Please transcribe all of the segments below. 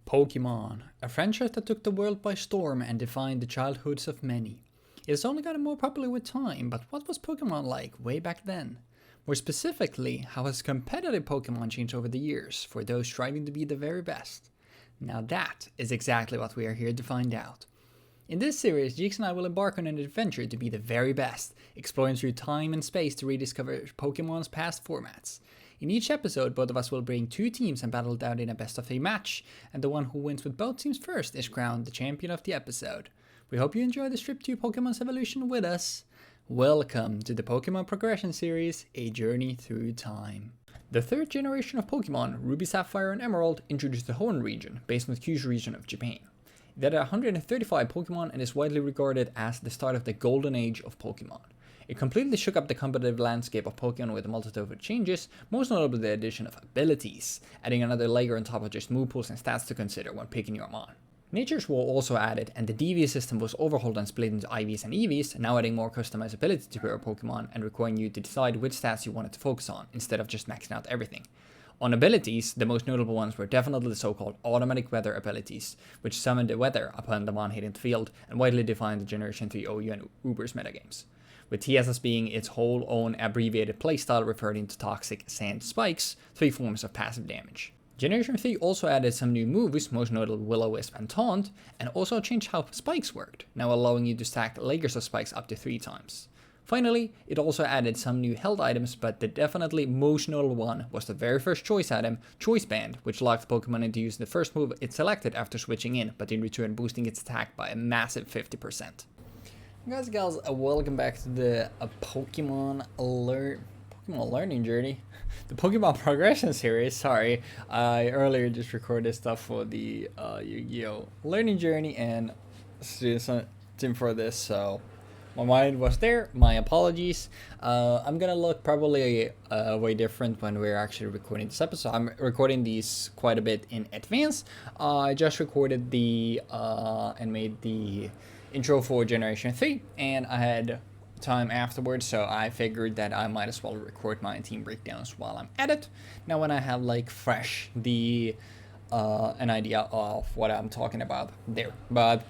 Pokémon, a franchise that took the world by storm and defined the childhoods of many. It has only gotten more popular with time, but what was Pokémon like way back then? More specifically, how has competitive Pokémon changed over the years for those striving to be the very best? Now that is exactly what we are here to find out. In this series, Jeexx and I will embark on an adventure to be the very best, exploring through time and space to rediscover Pokémon's past formats. In each episode, both of us will bring two teams and battle it out in a best of 3 match, and the one who wins with both teams first is crowned the champion of the episode. We hope you enjoy this trip to Pokemon's evolution with us. Welcome to the Pokemon Progression Series, A Journey Through Time. The third generation of Pokemon, Ruby, Sapphire, and Emerald, introduced the Hoenn region, based on the Kyushu region of Japan. It had 135 Pokemon and is widely regarded as the start of the golden age of Pokemon. It completely shook up the competitive landscape of Pokemon with a multitude of changes, most notably the addition of abilities, adding another layer on top of just move pools and stats to consider when picking your Mon. Natures were also added, and the DV system was overhauled and split into IVs and EVs, now adding more customizability to your Pokemon and requiring you to decide which stats you wanted to focus on, instead of just maxing out everything. On abilities, the most notable ones were definitely the so-called automatic weather abilities, which summoned the weather upon the Mon hitting the field and widely defined the Generation 3 OU and Uber's metagames, with TSS being its whole own abbreviated playstyle referring to Toxic, Sand, Spikes, 3 forms of passive damage. Generation 3 also added some new moves, most notably Will-O-Wisp and Taunt, and also changed how spikes worked, now allowing you to stack layers of spikes up to 3 times. Finally, it also added some new held items, but the definitely most notable one was the very first choice item, Choice Band, which locked Pokemon into using the first move it selected after switching in, but in return boosting its attack by a massive 50%. Guys and gals, welcome back to the Pokemon learning journey. The Pokemon Progression Series, sorry. I earlier just recorded stuff for the Yu-Gi-Oh! Learning journey and something for this, so my mind was there. My apologies. I'm gonna look probably way different when we're actually recording this episode. I'm recording these quite a bit in advance. I just recorded the and made the intro for Generation 3, and I had time afterwards, so I figured that I might as well record my team breakdowns while I'm at it. Now when I have like fresh an idea of what I'm talking about there. But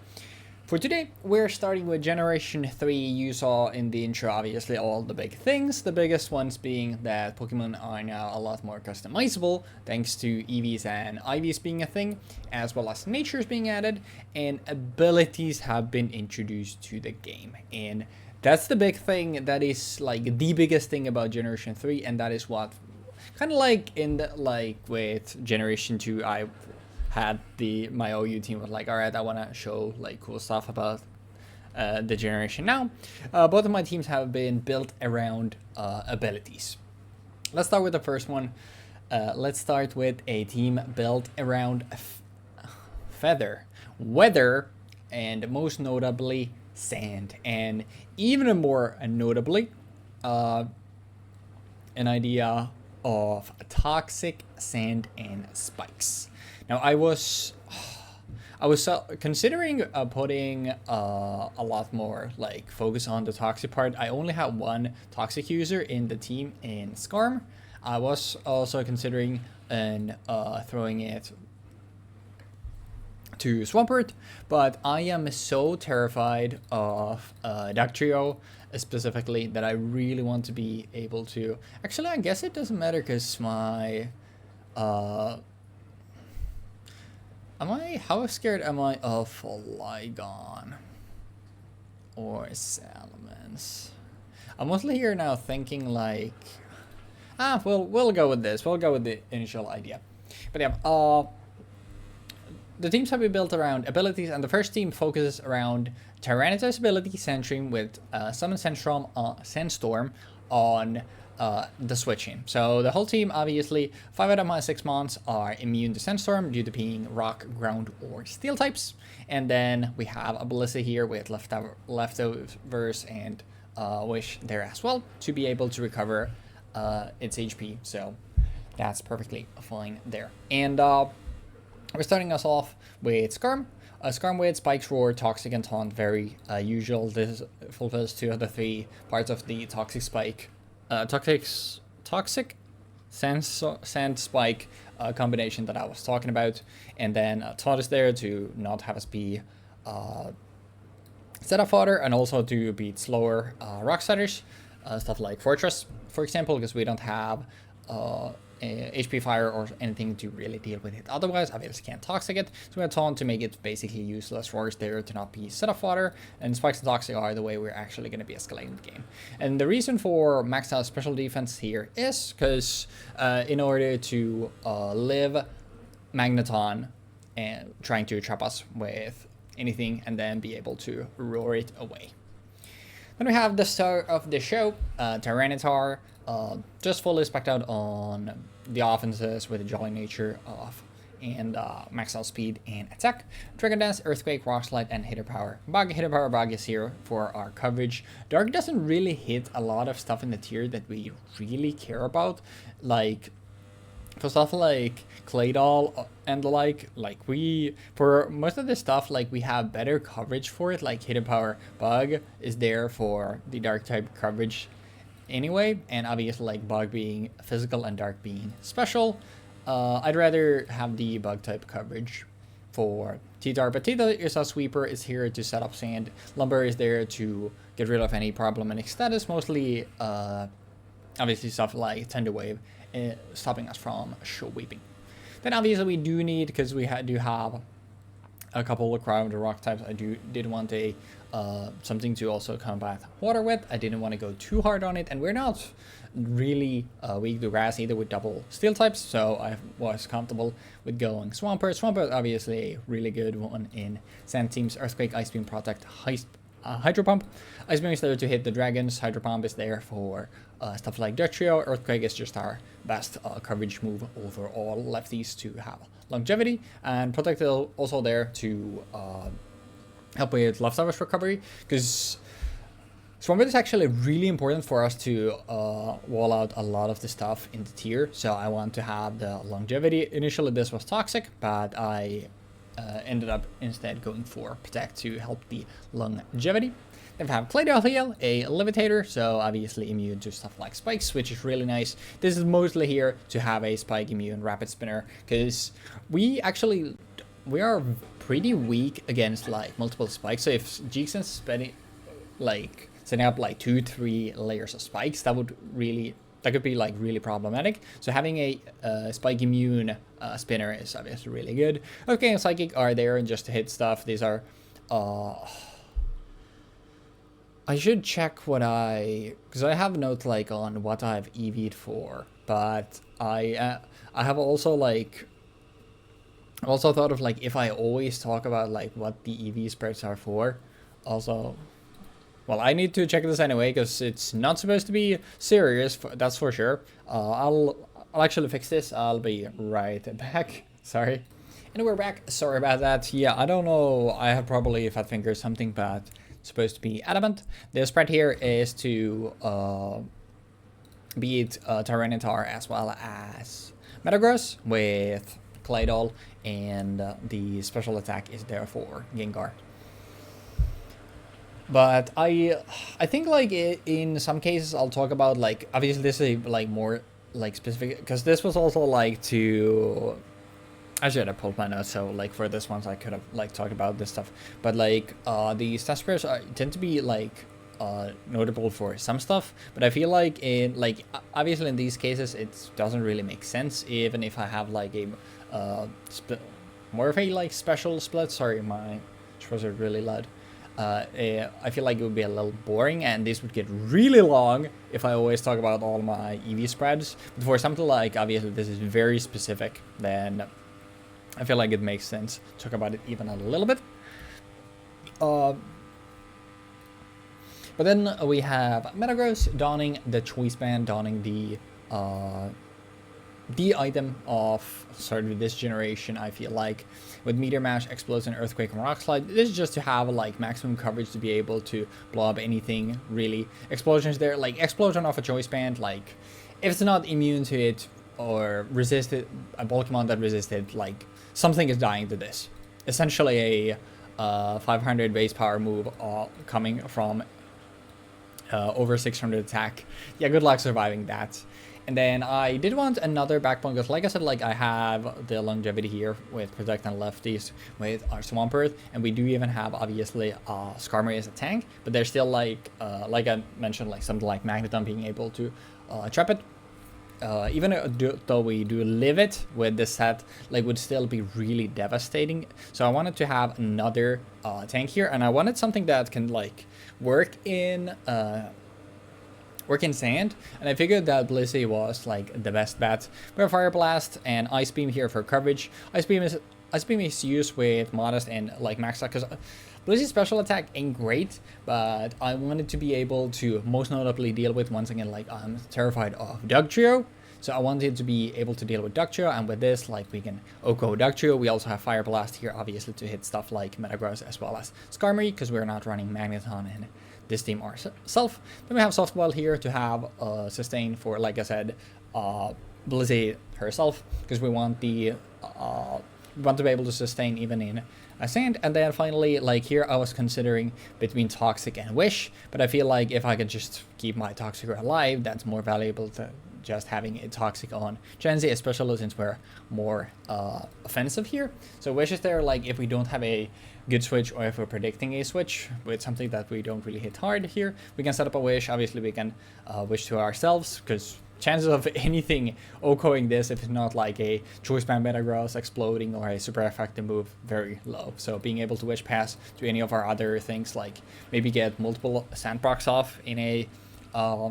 for today, we're starting with Generation 3. You saw in the intro, obviously, all the big things. The biggest ones being that Pokemon are now a lot more customizable, thanks to EVs and IVs being a thing, as well as natures being added, and abilities have been introduced to the game. And that's the big thing. That is like the biggest thing about Generation 3, and that is what, kind of like in the, with Generation 2, I had my OU team was like, all right, I want to show like cool stuff about the generation now. Both of my teams have been built around abilities. Let's start with the first one. Let's start with a team built around weather, and most notably sand, and even more notably an idea of toxic, sand, and spikes. Now I was considering putting a lot more like focus on the toxic part. I only have one toxic user in the team in Skarm. I was also considering throwing it to Swampert, but I am so terrified of Dugtrio specifically that I really want to be able to. Actually, I guess it doesn't matter because my how scared am I of Lygon or Salamence? I'm mostly here now thinking like, we'll go with this. We'll go with the initial idea. But yeah, the teams have been built around abilities, and the first team focuses around Tyranitar's ability, Sandstream, with Summon Sandstorm on the switching. So the whole team, obviously, 5 out of my 6 Mons are immune to Sandstorm due to being Rock, Ground, or Steel types. And then we have a Ballista here with leftovers and Wish there as well to be able to recover its HP. So that's perfectly fine there. And we're starting us off with Skarm. Skarm with Spikes, Roar, Toxic, and Taunt, very usual. This fulfills 2 of the 3 parts of the Toxic Spike. Toxic sand spike combination that I was talking about, and then Todd is there to not have us be setup fodder, and also to beat slower rock setters, stuff like Fortress, for example, because we don't have HP fire or anything to really deal with it. Otherwise, obviously can't toxic it, so we have Taunt to make it basically useless. Roar is there to not be setup fodder, and Spikes and Toxic are the way we're actually going to be escalating the game. And the reason for maxed out special defense here is because in order to live Magneton and trying to trap us with anything and then be able to roar it away. Then we have the star of the show, Tyranitar, just fully spec'd out on the offenses with the jolly nature of and max out speed and attack. Dragon Dance, Earthquake, Rock Slide, and Hitter Power Bug. Hitter Power Bug is here for our coverage. Dark doesn't really hit a lot of stuff in the tier that we really care about, like for stuff like Claydol and the like we, for most of this stuff, like we have better coverage for it, like Hidden Power Bug is there for the dark type coverage anyway, and obviously like Bug being physical and Dark being special, I'd rather have the Bug type coverage for T-Tar, but T-Tar is a sweeper, is here to set up sand. Lumber is there to get rid of any problematic status, mostly obviously stuff like Tender Wave, stopping us from show weeping. Then obviously we do need, because we do have a couple of ground rock types, I did want a something to also combat water with. I didn't want to go too hard on it, and we're not really weak to grass either with double steel types, so I was comfortable with going Swampert. Swampert obviously a really good one in Sand Teams. Earthquake, Ice Beam, Protect, Hydro Pump. Ice Beam is there to hit the dragons. Hydro Pump is there for stuff like Dirt Trio. Earthquake is just our best coverage move over all lefties to have longevity. And Protect is also there to help with leftovers recovery, because Swampert is actually really important for us to wall out a lot of the stuff in the tier. So I want to have the longevity. Initially this was Toxic, but I ended up instead going for Protect to help the longevity. Then we have Claydol Heal, a Levitator, so obviously immune to stuff like spikes, which is really nice. This is mostly here to have a spike immune Rapid Spinner, because we are pretty weak against like multiple spikes. So if Jeexx is setting up like 2-3 layers of spikes, that could be like really problematic. So having a spike immune spinner is obviously really good. Okay, and Psychic are there and just to hit stuff. These are I should check because I have notes like on what I've EV'd for, but I have also thought of like if I always talk about like what the EV spreads are for. Also, well, I need to check this anyway because it's not supposed to be serious, that's for sure. I'll actually fix this. I'll be right back. Sorry. And we're back. Sorry about that. Yeah, I don't know. I have probably fat finger or something, but it's supposed to be adamant. The spread here is to beat Tyranitar as well as Metagross with Claydol, and the special attack is there for Gengar. But I think like in some cases I'll talk about like, obviously this is like more like specific, because this was also like to, I should have pulled my notes, so like for this one I could have like talked about this stuff, but like the stat spreads tend to be like notable for some stuff, but I feel like in like obviously in these cases it doesn't really make sense, even if I have like a more of a like special split. Sorry, my throws are really loud. I feel like it would be a little boring, and this would get really long if I always talk about all my EV spreads. But for something like, obviously this is very specific, then I feel like it makes sense to talk about it even a little bit. But then we have Metagross donning the choice band, donning the item of sort of this generation, I feel like, with Meteor Mash, Explosion, Earthquake, and Rock Slide. This is just to have like maximum coverage to be able to blow up anything, really. Explosions there, like Explosion off a choice band, like if it's not immune to it or resisted, a Pokemon that resisted, like something is dying to this. Essentially a 500 base power move coming from over 600 attack. Yeah, good luck surviving that. And then I did want another backbone because, like I said, like I have the longevity here with Protect and Lefties with our Swampert, and we do even have obviously Skarmory as a tank, but there's still like I mentioned, like something like Magneton being able to trap it. Even though we do live it with this set, like would still be really devastating. So I wanted to have another tank here, and I wanted something that can like work in sand, and I figured that Blissey was like the best bet. We have Fire Blast and Ice Beam here for coverage. Ice Beam is used with Modest and like Max Out, because Blissey's special attack ain't great, but I wanted to be able to most notably deal with, once again, like I'm terrified of Dugtrio. So I wanted to be able to deal with Dugtrio, and with this, like we can Oko Dugtrio. We also have Fire Blast here, obviously, to hit stuff like Metagross as well as Skarmory, because we're not running Magneton in this team ourselves. Then we have Softball here to have sustain for, like I said, Blissey herself, because we want to be able to sustain even in sand. And then finally, like here, I was considering between Toxic and Wish, but I feel like if I could just keep my Toxic alive, that's more valuable to just having a Toxic on Gen-Z, especially since we're more offensive here. So Wish is there, like if we don't have a good switch, or if we're predicting a switch with something that we don't really hit hard here, we can set up a Wish. Obviously we can Wish to ourselves, because chances of anything Okoing this, if it's not like a Choice Band Metagross exploding or a super effective move, very low. So being able to Wish Pass to any of our other things, like maybe get multiple Sandbox off in a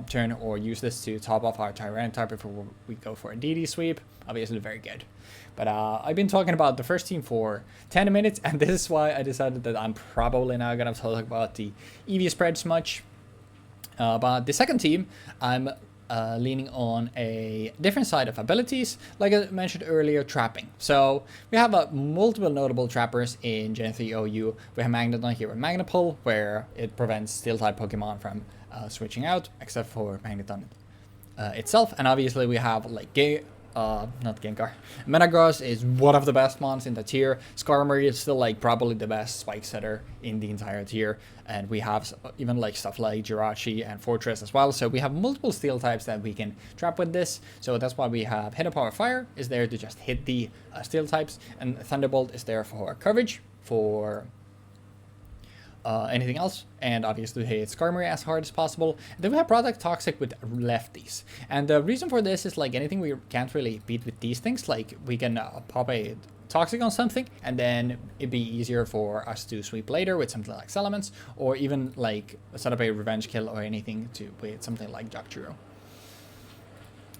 turn, or use this to top off our Tyranitar before we go for a DD sweep, obviously very good. But I've been talking about the first team for 10 minutes, and this is why I decided that I'm probably not going to talk about the EV spreads much. But the second team, I'm leaning on a different side of abilities, like I mentioned earlier, trapping. So we have multiple notable trappers in Gen 3 OU. We have Magneton here with Magnapul, where it prevents Steel-type Pokemon from switching out, except for Magneton itself. And obviously we have like not Gengar. Metagross is one of the best mons in the tier. Skarmory is still like probably the best spike setter in the entire tier. And we have even like stuff like Jirachi and Fortress as well. So we have multiple steel types that we can trap with this. So that's why we have Hidden Power Fire is there to just hit the steel types. And Thunderbolt is there for coverage, for anything else, and obviously hit Skarmory as hard as possible. And then we have Product Toxic with lefties, and the reason for this is like anything we can't really beat with these things, like we can pop a Toxic on something, and then it'd be easier for us to sweep later with something like Salamence, or even like set up a revenge kill or anything to with something like Dugtrio.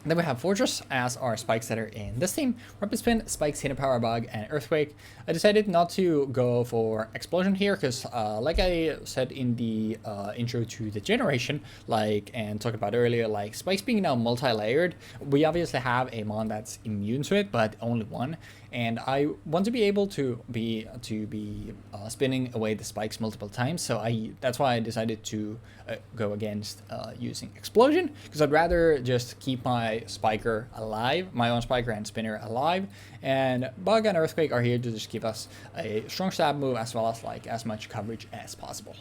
Then we have Fortress as our spike setter in this team. Rapid Spin, Spikes, Hidden Power Bug, and Earthquake. I decided not to go for Explosion here because, like I said in the intro to the generation, like and talked about earlier, like Spikes being now multi-layered, we obviously have a mon that's immune to it, but only one. And I want to be able to be spinning away the spikes multiple times, so that's why I decided to go against using Explosion, because I'd rather just keep my Spiker alive, my own Spiker and Spinner alive, and Bug and Earthquake are here to just give us a strong stab move as well as like as much coverage as possible.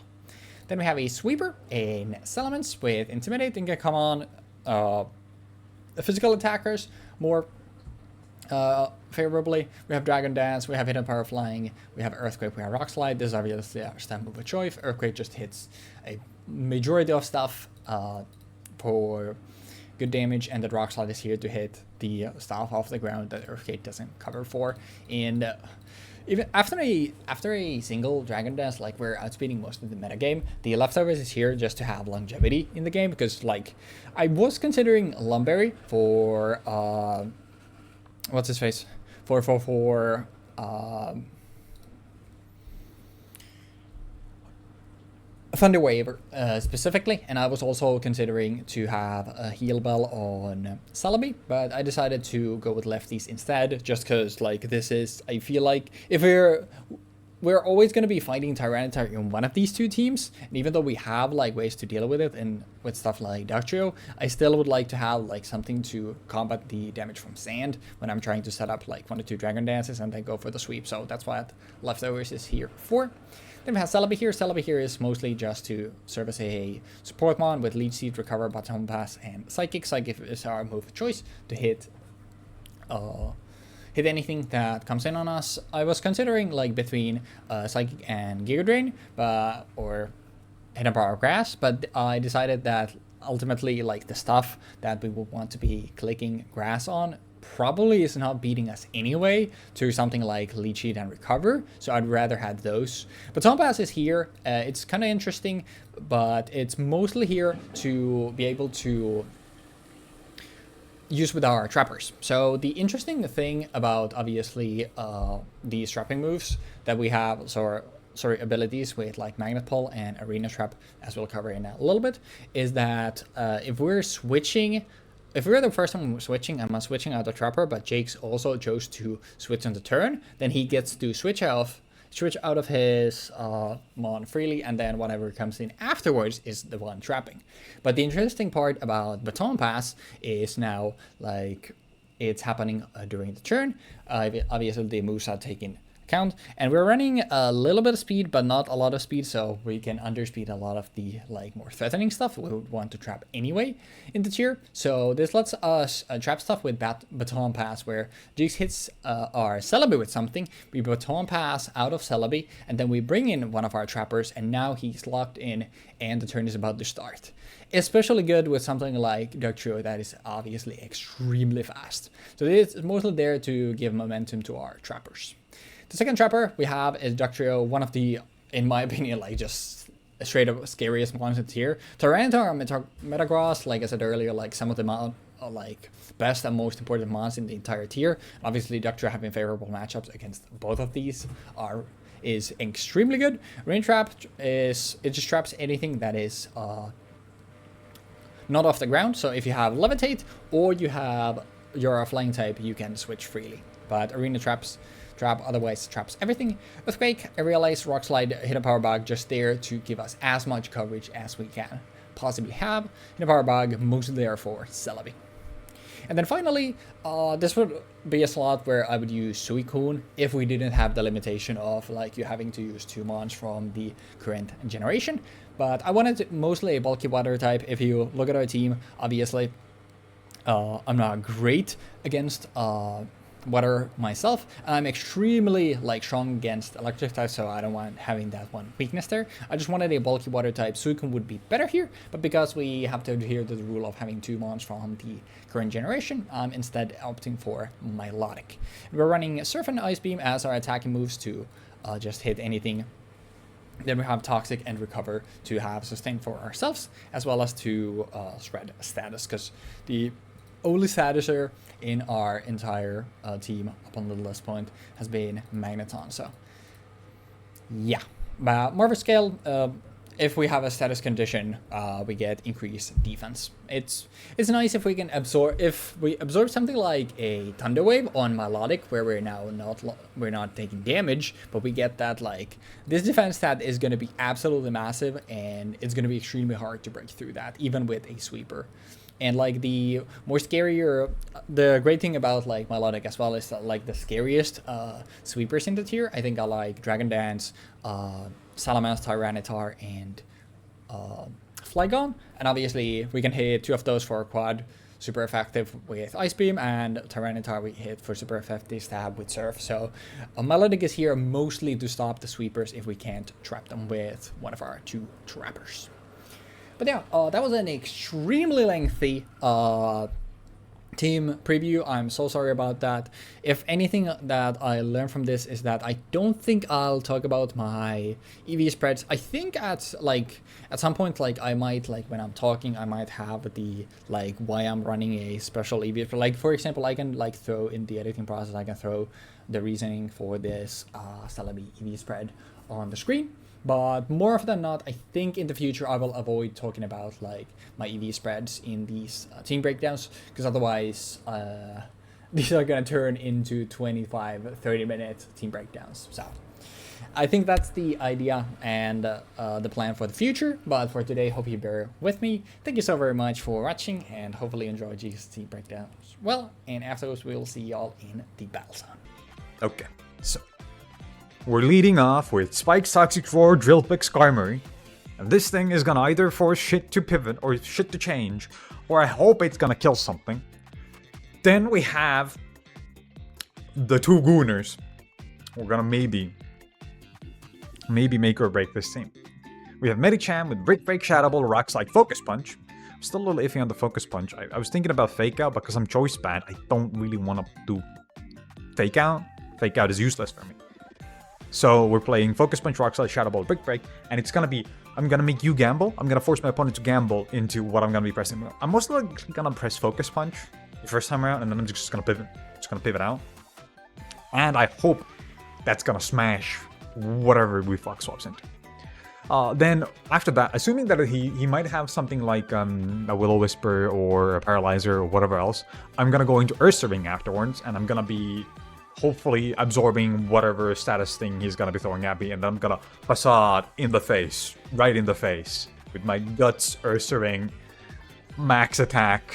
Then we have a Sweeper in Salamence with Intimidate and can come on physical attackers more favorably. We have Dragon Dance, we have Hidden Power Flying, we have Earthquake, we have Rock Slide. This is obviously our stab move of choice. Earthquake just hits a majority of stuff for good damage, and the Rock Slide is here to hit the stuff off the ground that Earthquake doesn't cover for. And even after a single Dragon Dance, like we're outspeeding most of the metagame, the leftovers is here just to have longevity in the game, because like I was considering Lumberry for what's his face? For Thunder Wave specifically, and I was also considering to have a Heal Bell on Celebi, but I decided to go with lefties instead, just because like this is, I feel like if we're we're always going to be fighting Tyranitar in one of these two teams, and even though we have like ways to deal with it and with stuff like Dugtrio, I still would like to have like something to combat the damage from sand when I'm trying to set up like 1 or 2 Dragon Dances and then go for the sweep. So that's what Leftovers is here for. Then we have Celebi here. Celebi here is mostly just to serve as a support mon with Leech Seed, Recover, Baton Pass, and Psychic. Psychic is our move of choice to hit anything that comes in on us. I was considering like between Psychic and Giga Drain, or Hidden Power of Grass, but I decided that ultimately like the stuff that we would want to be clicking grass on probably is not beating us anyway to something like Leech Seed and Recover, so I'd rather have those. But Baton Pass is here. It's kind of interesting, but it's mostly here to be able to use with our trappers. So the interesting thing about obviously these trapping moves that we have, abilities with like Magnet Pull and Arena Trap, as we'll cover in a little bit, is that if we're the first one switching, I'm switching out the trapper, but Jeexx also chose to switch on the turn, then he gets to switch out of his mon freely, and then whatever comes in afterwards is the one trapping. But the interesting part about Baton Pass is now like it's happening during the turn. Obviously the moves are taken account, and we're running a little bit of speed but not a lot of speed, so we can underspeed a lot of the like more threatening stuff we would want to trap anyway in the tier. So this lets us trap stuff with Baton Pass, where Jeexx hits our Celebi with something, we Baton Pass out of Celebi, and then we bring in one of our trappers, and now he's locked in and the turn is about to start. Especially good with something like Dugtrio that is obviously extremely fast. So it's mostly there to give momentum to our trappers. The second trapper we have is Dugtrio, one of the, in my opinion, like just straight up scariest monsters here. Tyranitar, Metagross, like I said earlier, like some of the like best and most important monsters in the entire tier. Obviously, Dugtrio having favorable matchups against both of these is extremely good. Rain Trap it just traps anything that is not off the ground. So if you have Levitate or you're a flying type, you can switch freely. But Arena Trap otherwise traps everything. Earthquake, Aerial Ace, Rock Slide, Hidden Power Bug, just there to give us as much coverage as we can possibly have. Hidden Power Bug, mostly there for Celebi. And then finally, this would be a slot where I would use Suicune if we didn't have the limitation of like you having to use 2 mons from the current generation. But I wanted mostly a bulky water type. If you look at our team, obviously, I'm not great against water myself, and I'm extremely like strong against electric type, so I don't want having that one weakness there. I just wanted a bulky water type. Suicune would be better here, but because we have to adhere to the rule of having 2 mons from the current generation, I'm instead opting for Milotic. We're running Surf and Ice Beam as our attacking moves to just hit anything. Then we have Toxic and Recover to have sustain for ourselves, as well as to spread status, because the only statuser in our entire team up until this point has been Magneton. So yeah, Marvel Scale, if we have a status condition, we get increased defense. It's nice if we can absorb something like a Thunder Wave on Milotic, where we're not taking damage, but we get that like this defense stat is going to be absolutely massive, and it's going to be extremely hard to break through that even with a sweeper. And like the great thing about like Milotic as well is that like the scariest sweepers in the tier, I think, are like Dragon Dance, Salamence, Tyranitar, and Flygon. And obviously we can hit 2 of those for a quad, super effective with Ice Beam, and Tyranitar we hit for super effective stab with Surf. So Milotic is here mostly to stop the sweepers if we can't trap them with one of our 2 trappers. But yeah, that was an extremely lengthy team preview. I'm so sorry about that. If anything that I learned from this is that I don't think I'll talk about my EV spreads. I think at some point, like I might, like when I'm talking, I might have the like why I'm running a special EV. Like for example, I can like throw in the editing process, I can throw the reasoning for this Celebi EV spread on the screen. But more often than not, I think in the future I will avoid talking about like my EV spreads in these team breakdowns, because otherwise these are gonna turn into 25, 30-minute team breakdowns. So I think that's the idea and the plan for the future. But for today, hope you bear with me. Thank you so very much for watching, and hopefully enjoy Jeexx team breakdowns. Well, and afterwards we'll see y'all in the battle zone. Okay, so we're leading off with Spike's Toxic Roar, Drill Pick, Skarmory. And this thing is gonna either force shit to pivot or shit to change, or I hope it's gonna kill something. Then we have the two Gooners. We're gonna maybe make or break this team. We have Medicham with Brick Break, Shadow Ball, Rock Slide, Focus Punch. I'm still a little iffy on the Focus Punch. I was thinking about Fake Out because I'm choice bad. I don't really want to do Fake Out. Fake Out is useless for me. So we're playing Focus Punch, Rock Slide, Shadow Ball, Brick Break, and it's gonna be, I'm gonna make you gamble. I'm gonna force my opponent to gamble into what I'm gonna be pressing. I'm most likely gonna press Focus Punch the first time around, and then I'm just gonna pivot. Just gonna pivot out. And I hope that's gonna smash whatever Weebfox swaps into. Then after that, assuming that he might have something like a Willow Whisper or a Paralyzer or whatever else, I'm gonna go into Ursaring afterwards, and I'm gonna be hopefully absorbing whatever status thing he's gonna be throwing at me, and then I'm gonna Facade in the face, right in the face, with my Guts Ursaring max attack.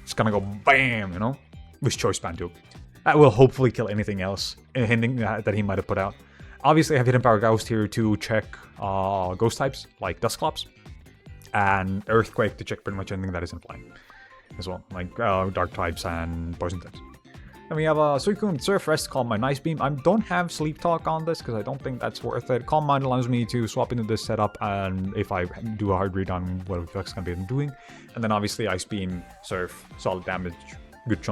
Just gonna go BAM, you know, with Choice Band too. That will hopefully kill anything else, hinting that he might have put out. Obviously, I have Hidden Power Ghost here to check ghost types, like Dusclops, and Earthquake to check pretty much anything that isn't flying as well, like Dark types and Poison types. Then we have Suicune, Surf, Rest, Calm Mind, Ice Beam. I don't have Sleep Talk on this because I don't think that's worth it. Calm Mind allows me to swap into this setup, and if I do a hard read on what Weebfox is going to be doing. And then obviously Ice Beam, Surf, solid damage, good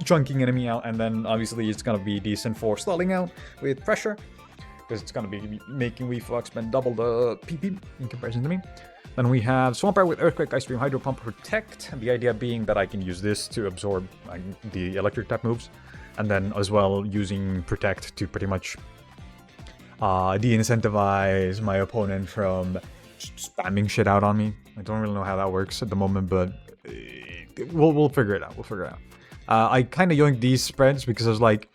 chunking enemy out, and then obviously it's going to be decent for stalling out with Pressure, because it's going to be making Weebfox spend double the PP in comparison to me. Then we have Swampert with Earthquake, Ice Beam, Hydro Pump, Protect. The idea being that I can use this to absorb the electric type moves. And then as well using Protect to pretty much de-incentivize my opponent from spamming shit out on me. I don't really know how that works at the moment, but we'll figure it out. I kind of yoinked these spreads because I was like,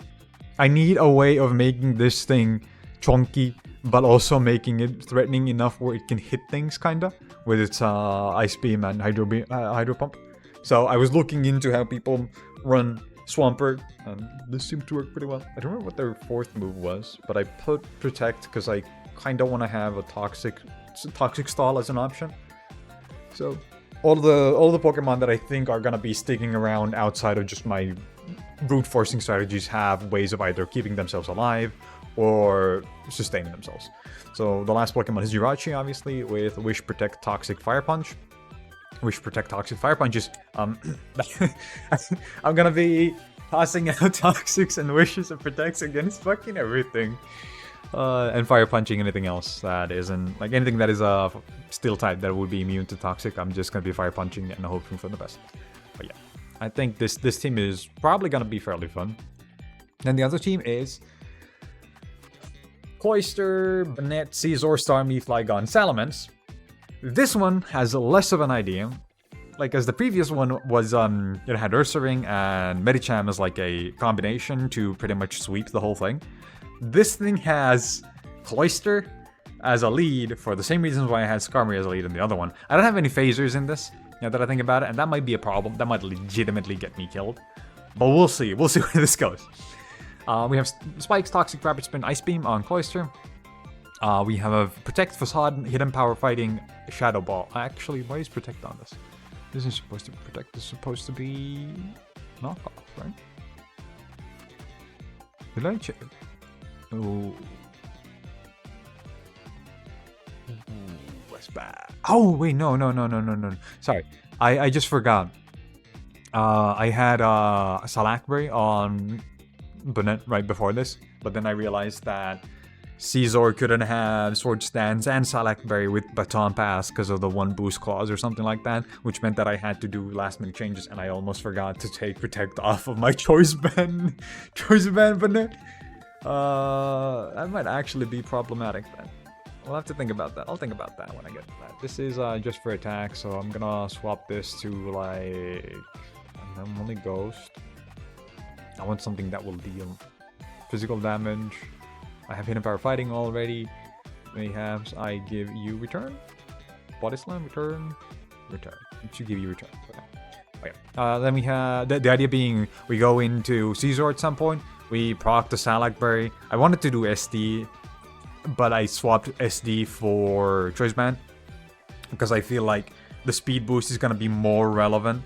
I need a way of making this thing chunky, but also making it threatening enough where it can hit things, kinda, with its Ice Beam and Hydro Pump. So I was looking into how people run Swampert, and this seemed to work pretty well. I don't remember what their fourth move was, but I put Protect because I kinda want to have a Toxic Stall as an option. So all the Pokemon that I think are gonna be sticking around outside of just my brute forcing strategies have ways of either keeping themselves alive or sustaining themselves. So the last Pokemon is Jirachi, obviously, with Wish, Protect, Toxic, Fire Punch. Wish, Protect, Toxic, Fire Punches. I'm gonna be tossing out Toxics and Wishes and Protects against fucking everything. And Fire Punching anything else that isn't, like anything that is a Steel type that would be immune to Toxic. I'm just gonna be Fire Punching and hoping for the best. But yeah, I think this team is probably gonna be fairly fun. Then the other team is Cloyster, Banette, Caesar, Starmie, Flygon, Salamence. This one has less of an idea. Like, as the previous one was, it had Ursaring and Medicham as like a combination to pretty much sweep the whole thing. This thing has Cloyster as a lead for the same reasons why I had Skarmory as a lead in the other one. I don't have any phasers in this, now that I think about it, and that might be a problem. That might legitimately get me killed. But we'll see. We'll see where this goes. We have Spikes, Toxic, Rapid Spin, Ice Beam on Cloyster. We have a Protect, Facade, Hidden Power Fighting, Shadow Ball. Actually, why is Protect on this? This isn't supposed to be Protect. This is supposed to be knockoff, right? Did I check? Oh. What's bad? Oh, wait, no. Sorry. I just forgot. I had Salakberry on Banette right before this, but then I realized that Caesar couldn't have Sword Stance and Salakberry with Baton Pass because of the one boost clause or something like that, which meant that I had to do last minute changes, and I almost forgot to take Protect off of my Choice Band Banette. That might actually be problematic then. We'll have to think about that. I'll think about that when I get to that. This is just for attack, so I'm gonna swap this to like only Ghost. I want something that will deal physical damage. I have hidden power fighting already. Mayhaps I give you return. Body slam, return. To give you return. Okay. Then we have the idea being we go into Caesar at some point. We proc the Salakberry. I wanted to do SD, but I swapped SD for Choice Band because I feel like the speed boost is gonna be more relevant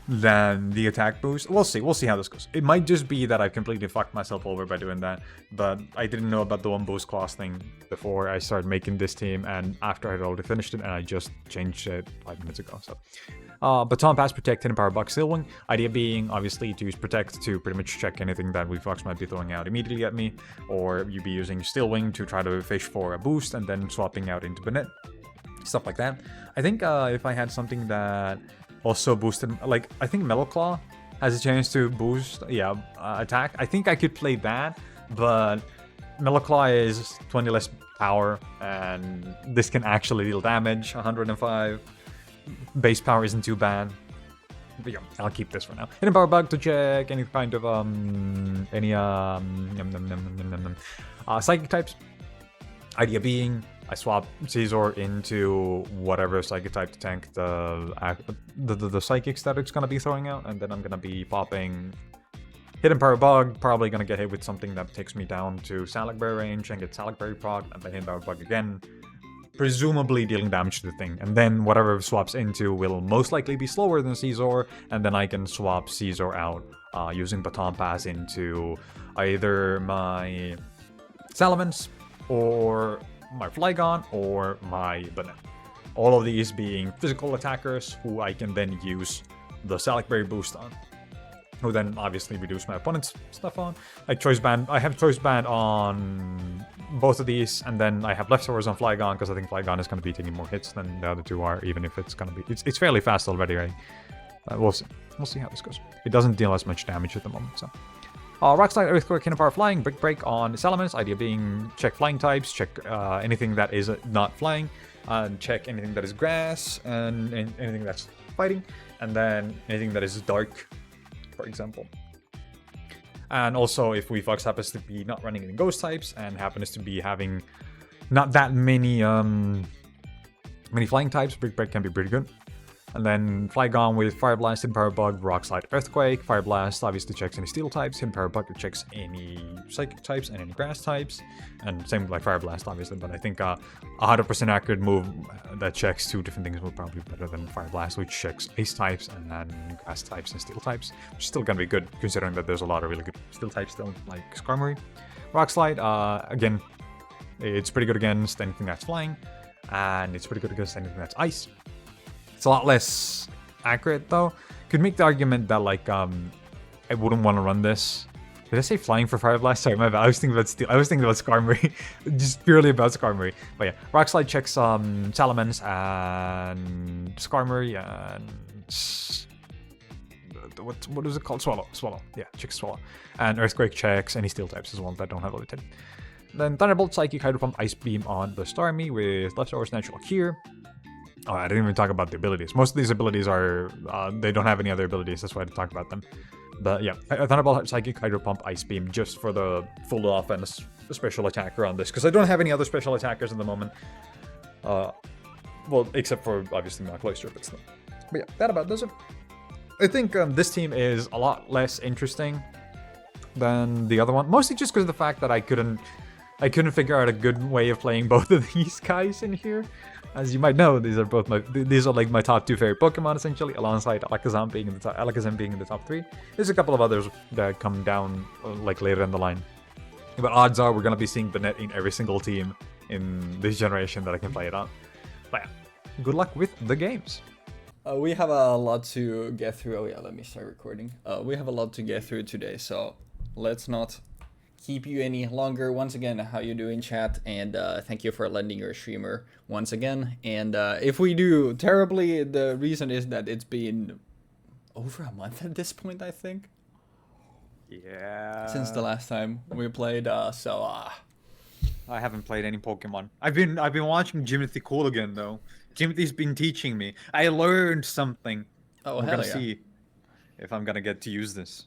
than the attack boost. We'll see how this goes. It might just be that I completely fucked myself over by doing that, but I didn't know about the one boost clause thing before I started making this team, and after I had already finished it, and I just changed it 5 minutes ago. So Baton Pass, Protect, and Power Box Silwing. Idea being obviously to use Protect to pretty much check anything that Weebfox might be throwing out immediately at me, or you'd be using Stillwing to try to fish for a boost and then swapping out into Banette. Stuff like that. I think if I had something that also boosted, like, I think Metal Claw has a chance to boost, attack. I think I could play that, but Metal Claw is 20 less power, and this can actually deal damage, 105. Base power isn't too bad. But yeah, I'll keep this for now. Hidden Power Bug to check any kind of, psychic types. Idea being, I swap Caesar into whatever psychic type to tank the psychics that it's gonna be throwing out, and then I'm gonna be popping Hidden Power Bug, probably gonna get hit with something that takes me down to Salakberry range and get Salakberry proc, and then Hidden Power Bug again, presumably dealing damage to the thing. And then whatever swaps into will most likely be slower than Caesar, and then I can swap Caesar out using Baton Pass into either my Salamence or my Flygon or my Banette. All of these being physical attackers who I can then use the Salakberry boost on, who then obviously reduce my opponent's stuff on. Like Choice Band, I have Choice Band on both of these, and then I have leftovers on Flygon because I think Flygon is going to be taking more hits than the other two are, even if it's going to be... It's fairly fast already, right? We'll see. We'll see how this goes. It doesn't deal as much damage at the moment, so... Rock Slide, Earthquake, Hidden Power Flying, Brick Break on Salamence. Idea being check flying types, check anything that is not flying, and check anything that is grass, and anything that's fighting, and then anything that is dark, for example. And also, if Weebfox happens to be not running any ghost types and happens to be having not that many flying types, Brick Break can be pretty good. And then Flygon with Fire Blast, Hidden Power Bug, Rock Slide, Earthquake. Fire Blast obviously checks any steel types. Hidden Power Bug checks any psychic types and any grass types. And same with like Fire Blast, obviously. But I think 100% accurate move that checks two different things would probably be better than Fire Blast, which checks ice types and then grass types and steel types, which is still going to be good considering that there's a lot of really good steel types still, like Skarmory. Rock Slide, again, it's pretty good against anything that's flying, and it's pretty good against anything that's ice. It's a lot less accurate though. Could make the argument that like I wouldn't want to run this. Did I say flying for Fire Blast? Sorry, my bad. I was thinking about steel. I was thinking about Skarmory, just purely about Skarmory. But yeah, Rock Slide checks Salamence and Skarmory and what is it called? Swallow. Yeah, checks Swallow. And Earthquake checks any steel types as well that don't have limited. Then Thunderbolt, Psychic, Hydro Pump, Ice Beam on the Starmie with Leftovers, Natural Cure. Oh, I didn't even talk about the abilities. Most of these abilities are, they don't have any other abilities, that's why I didn't talk about them. But yeah, Thunderbolt, Psychic, Hydro Pump, Ice Beam, just for the full offense special attacker on this, because I don't have any other special attackers at the moment. Well, except for, obviously, my Cloister, but still. But yeah, that about does it. I think this team is a lot less interesting than the other one, mostly just because of the fact that I couldn't figure out a good way of playing both of these guys in here. As you might know, these are like my top two favorite Pokemon essentially, alongside Alakazam being in the top 3. There's a couple of others that come down like later in the line. But odds are we're gonna be seeing Banette in every single team in this generation that I can play it on. But yeah, good luck with the games. We have a lot to get through. Oh yeah, let me start recording. We have a lot to get through today, so let's not keep you any longer. Once again, how you doing, chat? And thank you for lending your streamer once again. And if we do terribly, the reason is that it's been over a month at this point, I think. Yeah. Since the last time we played, I haven't played any Pokemon. I've been watching Jimothy Cool again though. Jimothy's been teaching me. I learned something. Oh, I'm hell gonna yeah. see if I'm gonna get to use this.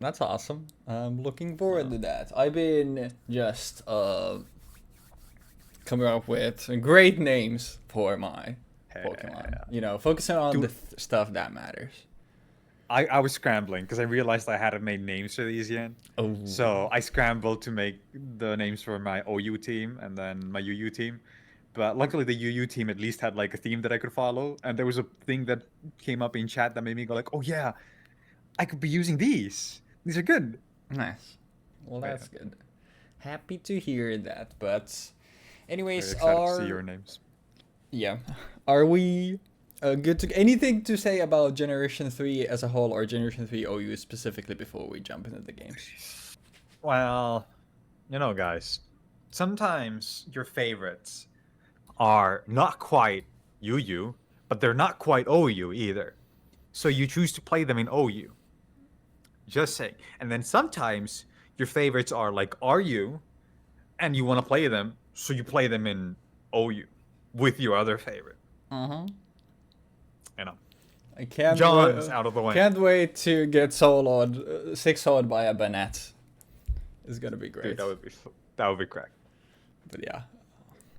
That's awesome. I'm looking forward to that. I've been just coming up with great names for my Pokemon. You know, focusing on the stuff that matters. I was scrambling because I realized I hadn't made names for these yet. Oh. So I scrambled to make the names for my OU team and then my UU team. But luckily the UU team at least had like a theme that I could follow. And there was a thing that came up in chat that made me go like, oh yeah, I could be using these. These are good. Nice. Well, that's good. Happy to hear that. But anyways, Very excited to see your names. Yeah. Are we good to... Anything to say about Generation 3 as a whole or Generation 3 OU specifically before we jump into the games? Well, you know, guys, sometimes your favorites are not quite UU, but they're not quite OU either. So you choose to play them in OU. Just saying. And then sometimes your favorites are like RU, and you want to play them, so you play them in OU with your other favorite. You know. I can't John's out of the way. Can't wait to get soloed, 6-0'd by a Banette. It's gonna be great. Dude, that would be crack. But yeah.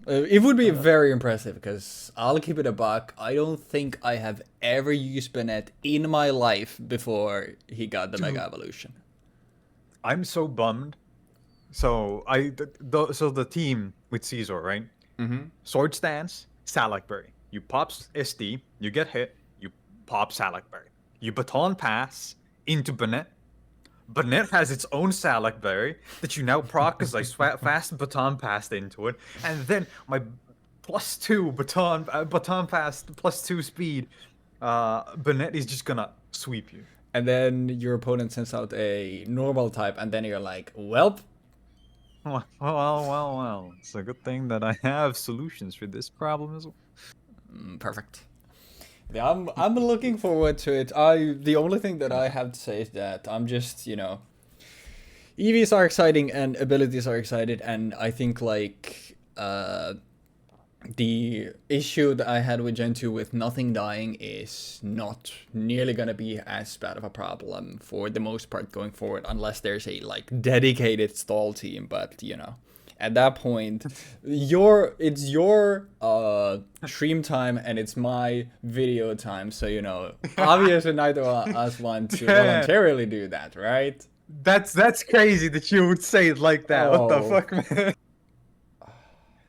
It would be very impressive because I'll keep it a buck. I don't think I have ever used Bennett in my life before he got the Mega Evolution. I'm so bummed. So so the team with Caesar, right? Sword Stance, Salakberry. You pop SD, you get hit, you pop Salakberry. You baton pass into Bennett. Bennett has its own Salakberry that you now proc because I fast baton passed into it, and then my +2 baton pass +2 speed. Bennett is just gonna sweep you. And then your opponent sends out a normal type, and then you're like, "Welp." Well. It's a good thing that I have solutions for this problem as well. Perfect. Yeah, I'm looking forward to it. The only thing that I have to say is that I'm just, you know, EVs are exciting and abilities are excited, and I think like the issue that I had with Gen 2 with nothing dying is not nearly gonna be as bad of a problem for the most part going forward, unless there's a like dedicated stall team. But you know, at that point, it's your stream time and it's my video time. So you know, obviously neither of us want to voluntarily do that, right? That's crazy that you would say it like that. Oh. What the fuck, man?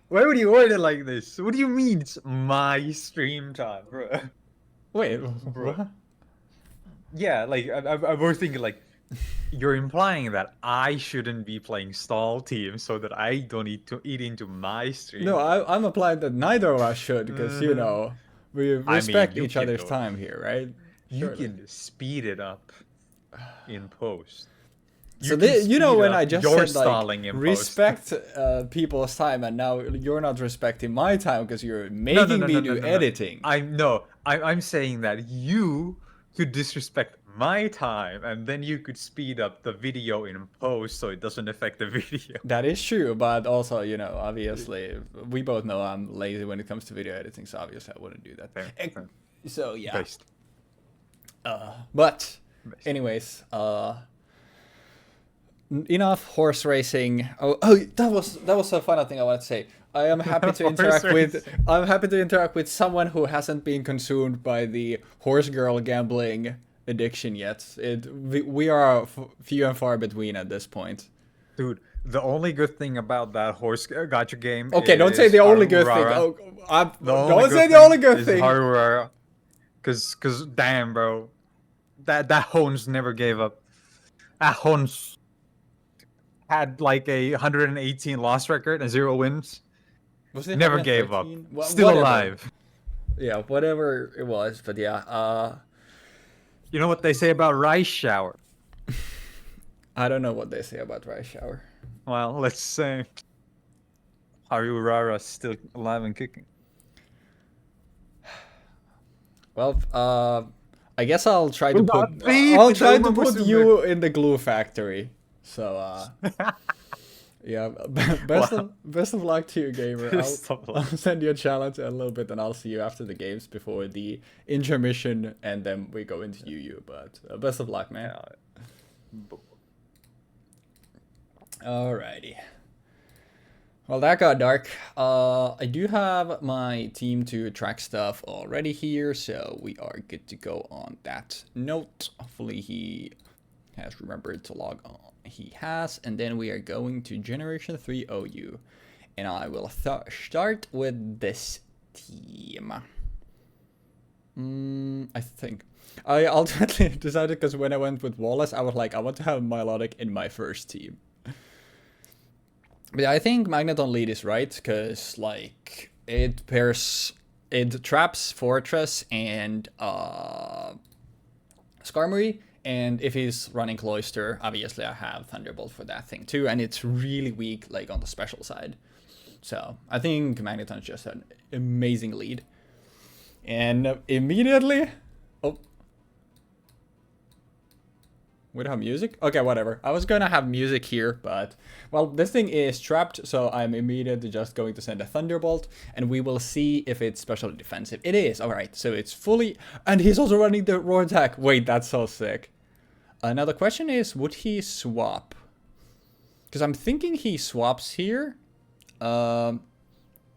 Why would you word it like this? What do you mean it's my stream time, bro? Wait, bro. Yeah, like I was thinking like you're implying that I shouldn't be playing stall team so that I don't need to eat into my stream. No, I'm implying that neither of us should because you know we respect each other's time here, right? You can speed it up in post. So you know when I just said like respect people's time, and now you're not respecting my time because you're making me do editing. I'm saying that you could disrespect my time, and then you could speed up the video in post so it doesn't affect the video. That is true, but also you know obviously we both know I'm lazy when it comes to video editing, so obviously I wouldn't do that. Fair. So yeah. Based. But anyways, enough horse racing. Oh, that was a final thing I wanted to say. I am happy to interact with someone who hasn't been consumed by the horse girl gambling addiction yet. We are few and far between at this point. Dude, the only good thing about that horse gacha game. Okay, don't say the only good thing. Don't say the only good thing. Because damn, bro, that Hons never gave up. That Hons had like a 118 loss record and 0 wins. Never gave up. Still alive. Yeah, whatever it was, but yeah. You know what they say about rice shower? I don't know what they say about rice shower. Well, let's say Harurara's still alive and kicking. Well, I guess I'll try to put you in the glue factory. So, yeah, best of luck to you, gamer. I'll send you a challenge in a little bit, and I'll see you after the games before the intermission, and then we go into UU. But best of luck, man. Alrighty. Well, that got dark. I do have my team to track stuff already here, so we are good to go on that note. Hopefully he has remembered to log on. He has, and then we are going to Generation 3 OU. And I will start with this team. I think. I ultimately decided, because when I went with Wallace, I was like, I want to have Milotic in my first team. But I think Magneton lead is right, because like it traps Fortress and Skarmory, and if he's running Cloyster, obviously I have Thunderbolt for that thing too, and it's really weak like on the special side. So I think Magneton is just an amazing lead. And immediately, oh, we don't have music? Okay, whatever. I was gonna have music here, but, well, this thing is trapped, so I'm immediately just going to send a Thunderbolt, and we will see if it's specially defensive. It is, alright, so it's fully, and he's also running the Roar attack. Wait, that's so sick. Now the question is, would he swap? Because I'm thinking he swaps here.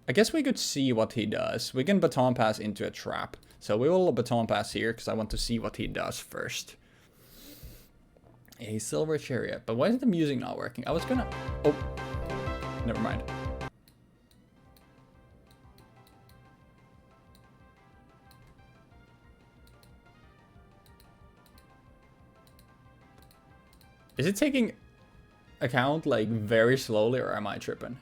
I guess we could see what he does. We can Baton Pass into a trap. So we will Baton Pass here, because I want to see what he does first. A Silver Chariot. But why is the music not working? I was gonna... Oh. Never mind. Is it taking account, like, very slowly, or am I tripping?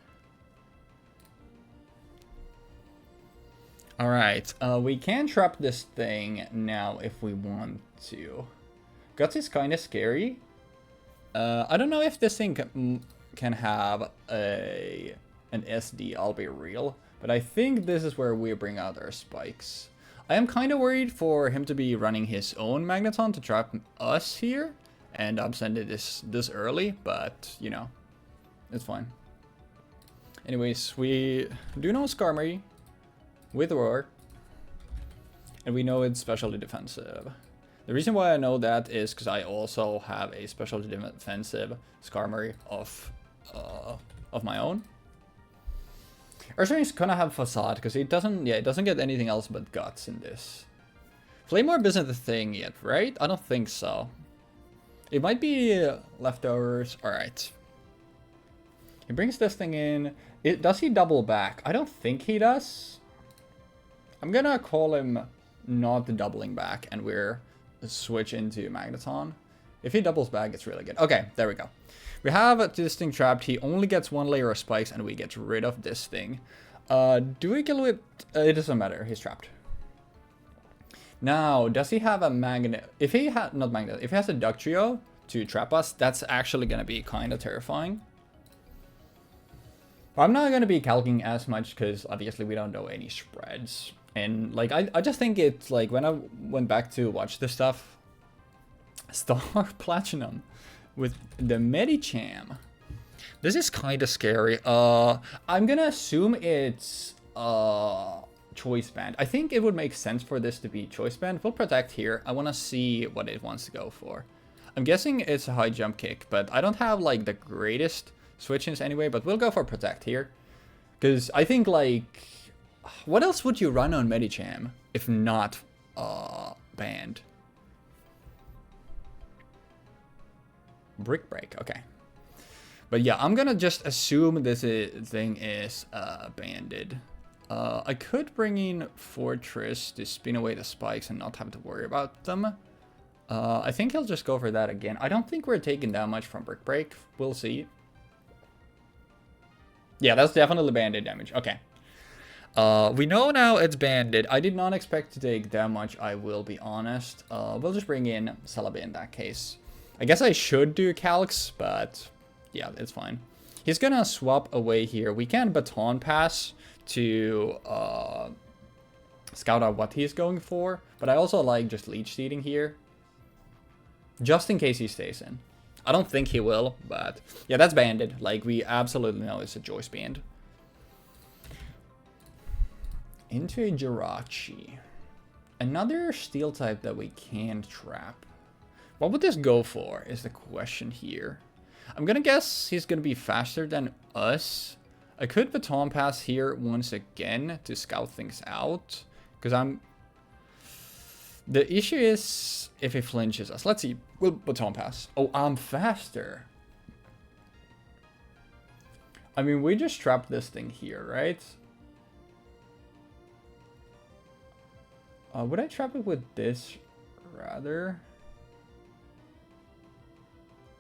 Alright, we can trap this thing now if we want to. Guts is kind of scary. I don't know if this thing can have an SD, I'll be real. But I think this is where we bring out our spikes. I am kind of worried for him to be running his own Magneton to trap us here. And I'm sending this early, but, you know, it's fine. Anyways, we do know Skarmory with Roar, and we know it's specially defensive. The reason why I know that is because I also have a specially defensive Skarmory of my own. Ursaring's gonna have Facade because it doesn't get anything else but Guts in this. Flame Orb isn't a thing yet, right? I don't think so. It might be leftovers. All right. He brings this thing in. Does he double back? I don't think he does. I'm gonna call him not doubling back, and we're switch into Magneton. If he doubles back, it's really good. Okay, there we go. We have this thing trapped. He only gets one layer of spikes, and we get rid of this thing. Do we kill it? It doesn't matter. He's trapped. Now, does he have a magnet? If he had not magnet, if he has a Ductrio to trap us, that's actually gonna be kind of terrifying. I'm not gonna be calcing as much because obviously we don't know any spreads. And like I just think it's like when I went back to watch this stuff, Star Platinum with the Medicham. This is kind of scary. I'm gonna assume it's choice band. I think it would make sense for this to be choice band. We'll protect here. I want to see what it wants to go for. I'm guessing it's a high jump kick, but I don't have like the greatest switch-ins anyway, but we'll go for protect here. Because I think like, what else would you run on Medicham if not band? Brick Break, okay. But yeah, I'm gonna just assume this thing is banded. I could bring in Fortress to spin away the spikes and not have to worry about them. I think he'll just go for that again. I don't think we're taking that much from Brick Break. We'll see. Yeah, that's definitely banded damage. Okay. We know now it's banded. I did not expect to take that much, I will be honest. We'll just bring in Celebi in that case. I guess I should do Calx, but yeah, it's fine. He's gonna swap away here. We can Baton Pass to scout out what he's going for, but I also like just Leech Seeding here, just in case he stays in. I don't think he will, but yeah, that's banded. Like, we absolutely know it's a choice band. Into a Jirachi. Another steel type that we can trap. What would this go for is the question here. I'm gonna guess he's gonna be faster than us. I could baton pass here once again to scout things out. Because the issue is if he flinches us. Let's see. We'll baton pass. Oh, I'm faster. I mean, we just trapped this thing here, right? Would I trap it with this rather?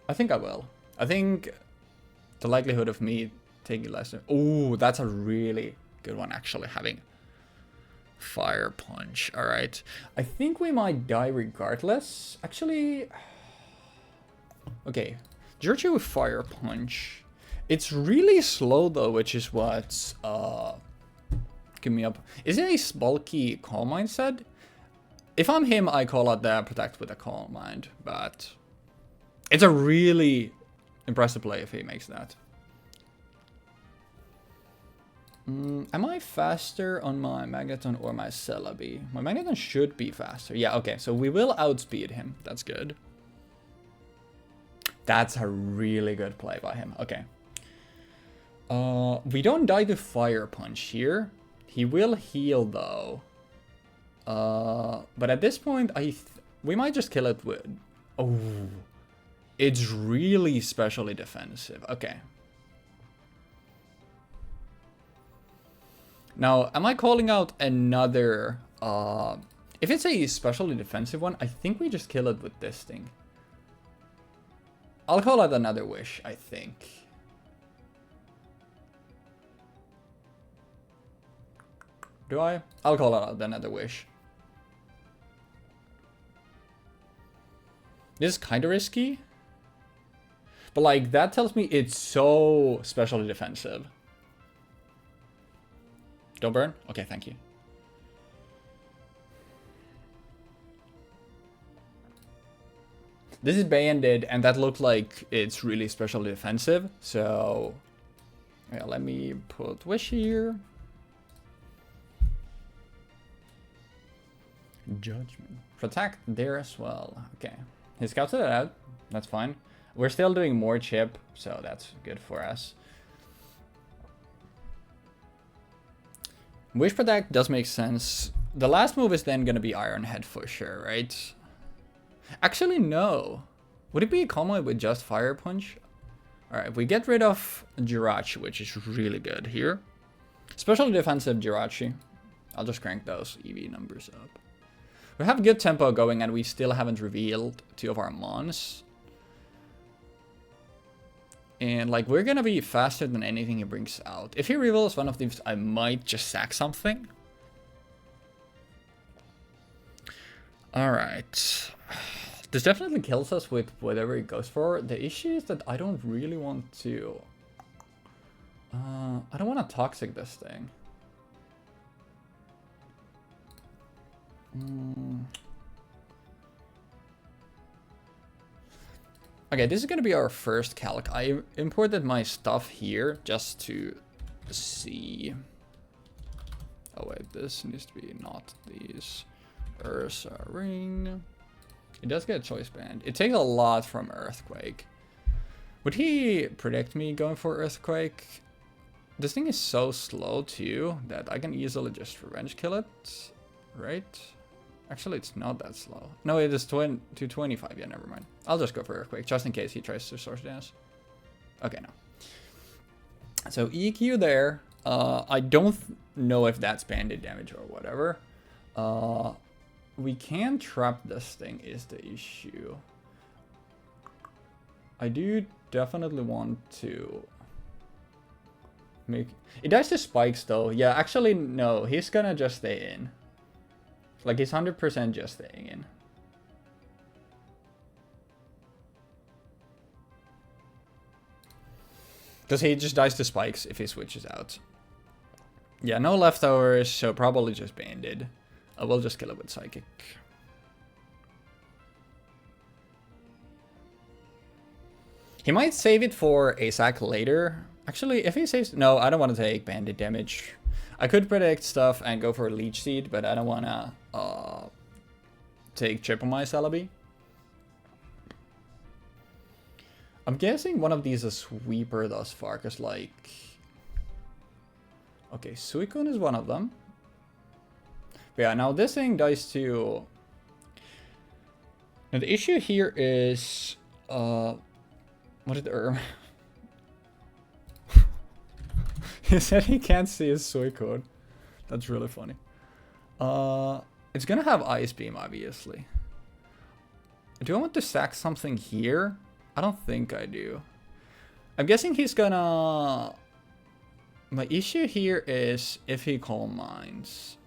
I think I will. I think the likelihood of me taking less... Oh, that's a really good one, actually, having Fire Punch. All right. I think we might die regardless. Actually... Okay. Jirachi with Fire Punch. It's really slow, though, which is what's... Give me up. Is it a bulky Calm Mind set? If I'm him, I call out the Protect with a Calm Mind, but... It's a really impressive play if he makes that. Am I faster on my Magneton or my Celebi? My Magneton should be faster. Yeah, okay, so we will outspeed him. That's good. That's a really good play by him. Okay. We don't die to Fire Punch here. He will heal, though. But at this point, we might just kill it with... Oh... It's really specially defensive. Okay. Now, am I calling out another... if it's a specially defensive one, I think we just kill it with this thing. I'll call out another wish, I think. Do I? I'll call out another wish. This is kind of risky. But, like, that tells me it's so specially defensive. Don't burn? Okay, thank you. This is banded, and that looked like it's really specially defensive. So, yeah, let me put Wish here. Judgment. Protect there as well. Okay. He scouted it out. That's fine. We're still doing more chip, so that's good for us. Wish Protect does make sense. The last move is then going to be Iron Head for sure, right? Actually, no. Would it be a combo with just Fire Punch? Alright, we get rid of Jirachi, which is really good here. Especially defensive Jirachi. I'll just crank those EV numbers up. We have good tempo going, and we still haven't revealed 2 of our Mons. And, like, we're gonna be faster than anything he brings out. If he reveals one of these, I might just sack something. Alright. This definitely kills us with whatever he goes for. The issue is that I don't really want to... I don't want to Toxic this thing. Okay, this is going to be our first calc. I imported my stuff here just to see. Oh wait, this needs to be not these. Ursa Ring. It does get choice band. It takes a lot from Earthquake. Would he predict me going for Earthquake? This thing is so slow too that I can easily just revenge kill it, right? Actually, it's not that slow. No, it is 225. Yeah, never mind. I'll just go for Earthquake, just in case he tries to Source Dance. Okay, no. So EQ there. I don't know if that's banded damage or whatever. We can trap this thing is the issue. I do definitely want to make... It dies to spikes though. Yeah, actually, no. He's gonna just stay in. Like, he's 100% just staying in. Because he just dies to spikes if he switches out. Yeah, no leftovers, so probably just banded. I will just kill it with Psychic. He might save it for a sack later. Actually, if he saves... No, I don't want to take banded damage. I could predict stuff and go for a Leech Seed, but I don't want to take chip on my Celebi. I'm guessing one of these is Sweeper thus far, because like... Okay, Suicune is one of them. But yeah, now this thing dies to... Now the issue here is... What did the He said he can't see his Suicune. That's really funny. It's gonna have Ice Beam, obviously. Do I want to sack something here? I don't think I do. I'm guessing he's gonna... My issue here is if he Calm Minds.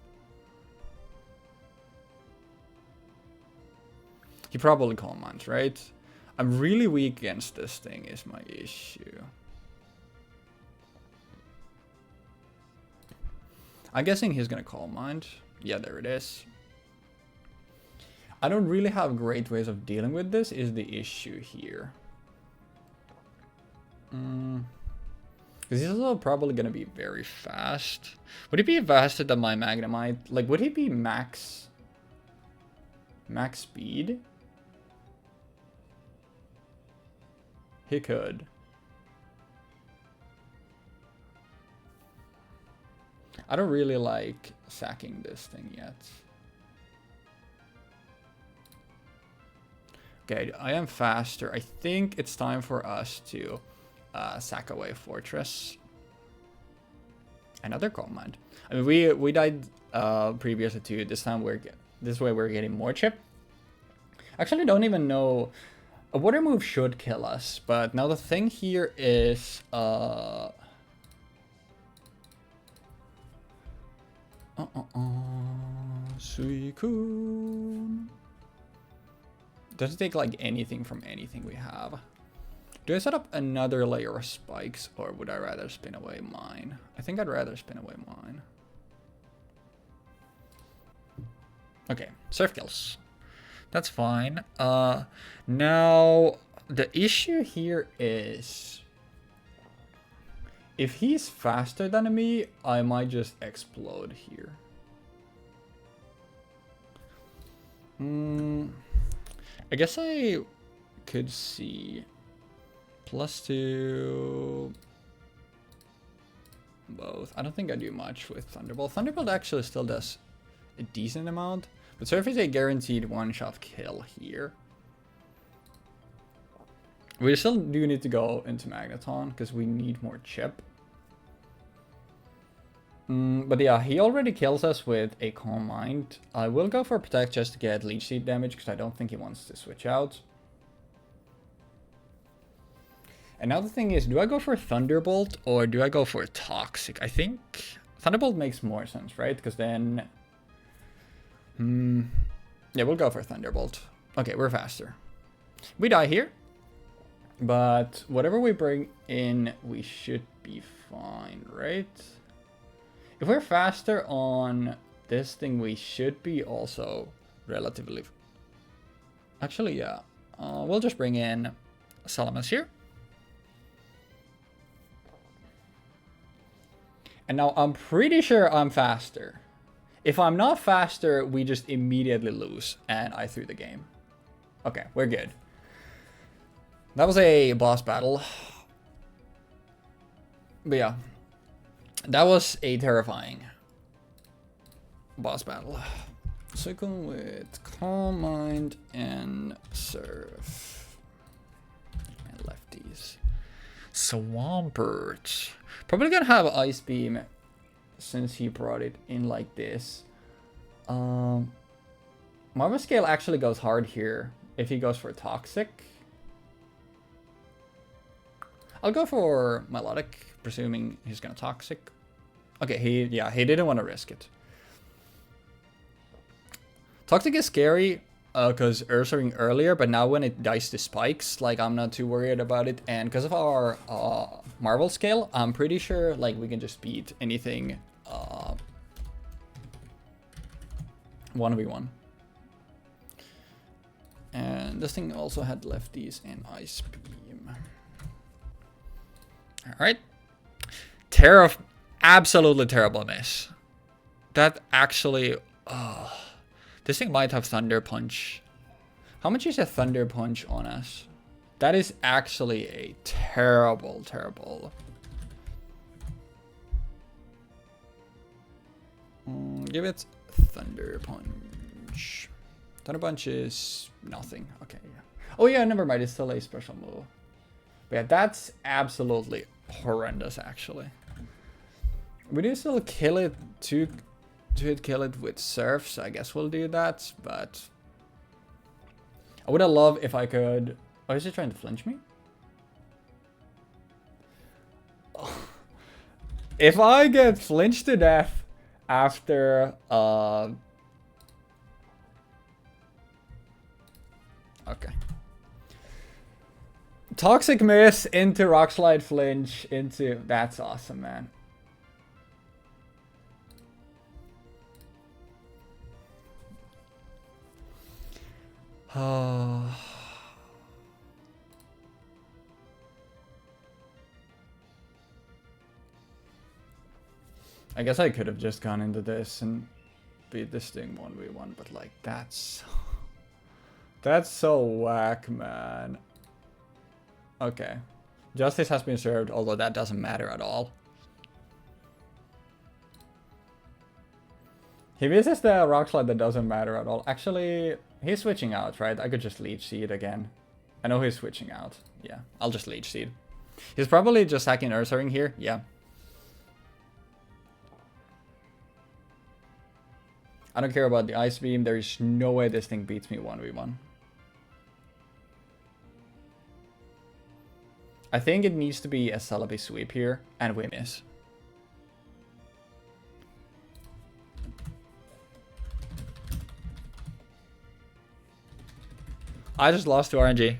He probably Calm Minds, right? I'm really weak against this thing is my issue. I'm guessing he's gonna Calm Mind. Yeah, there it is. I don't really have great ways of dealing with this is the issue here. Because he's also probably gonna be very fast. Would he be faster than my Magnemite? Like, would he be max speed? He could. I don't really like sacking this thing yet. Okay, I am faster. I think it's time for us to sack away Fortress. Another Calm Mind. I mean, we died previously too. This time this way we're getting more chip. Actually, don't even know. A water move should kill us, but now the thing here is Suicune. Doesn't take like anything from anything we have. Do I set up another layer of spikes, or would I rather spin away mine? I think I'd rather spin away mine. Okay, Surf Kills. That's fine. Now, the issue here is... If he's faster than me, I might just explode here. I guess I could see... +2... both. I don't think I do much with Thunderbolt. Thunderbolt actually still does a decent amount. But Surf is a guaranteed one-shot kill here. We still do need to go into Magneton because we need more chip. But yeah, he already kills us with a Calm Mind. I will go for Protect just to get Leech Seed damage because I don't think he wants to switch out. And now the thing is, do I go for Thunderbolt or do I go for Toxic? I think Thunderbolt makes more sense, right? Because then... yeah, we'll go for Thunderbolt. Okay, we're faster. We die here. But whatever we bring in, we should be fine, right? If we're faster on this thing, we should be also relatively... Actually, yeah. We'll just bring in Salamas here. And now I'm pretty sure I'm faster. If I'm not faster, we just immediately lose. And I threw the game. Okay, we're good. That was a boss battle. But yeah. That was a terrifying boss battle. Suicune with Calm Mind and Surf. And lefties. Swampert. Probably gonna have Ice Beam since he brought it in like this. Marvel Scale actually goes hard here if he goes for Toxic. I'll go for Melodic, presuming he's gonna Toxic. Okay, he didn't want to risk it. Toxic is scary because Ursaring earlier, but now when it dies to spikes, like I'm not too worried about it. And because of our Marvel Scale, I'm pretty sure like we can just beat anything 1v1. And this thing also had lefties and Ice Beam. Alright. Absolutely terrible miss. That actually... this thing might have Thunder Punch. How much is a Thunder Punch on us? That is actually a terrible, terrible. Give it Thunder Punch. Thunder Punch is nothing. Okay, yeah. Oh yeah, never mind. It's still a special move. But yeah, that's absolutely horrendous, actually. We do still kill it to kill it with Surf, so I guess we'll do that. But I would have loved if I could. Oh, is he trying to flinch me? If I get flinched to death after okay. Toxic Miss into Rock Slide Flinch into... That's awesome, man. Oh. I guess I could have just gone into this and beat this thing 1v1, but like that's so whack, man. Okay. Justice has been served, although that doesn't matter at all. He misses the Rock Slide, that doesn't matter at all. Actually, he's switching out, right? I could just Leech Seed again. I know he's switching out. Yeah, I'll just Leech Seed. He's probably just hacking Ursaring here. Yeah. I don't care about the Ice Beam. There is no way this thing beats me 1v1. I think it needs to be a Celebi sweep here, and we miss. I just lost to RNG.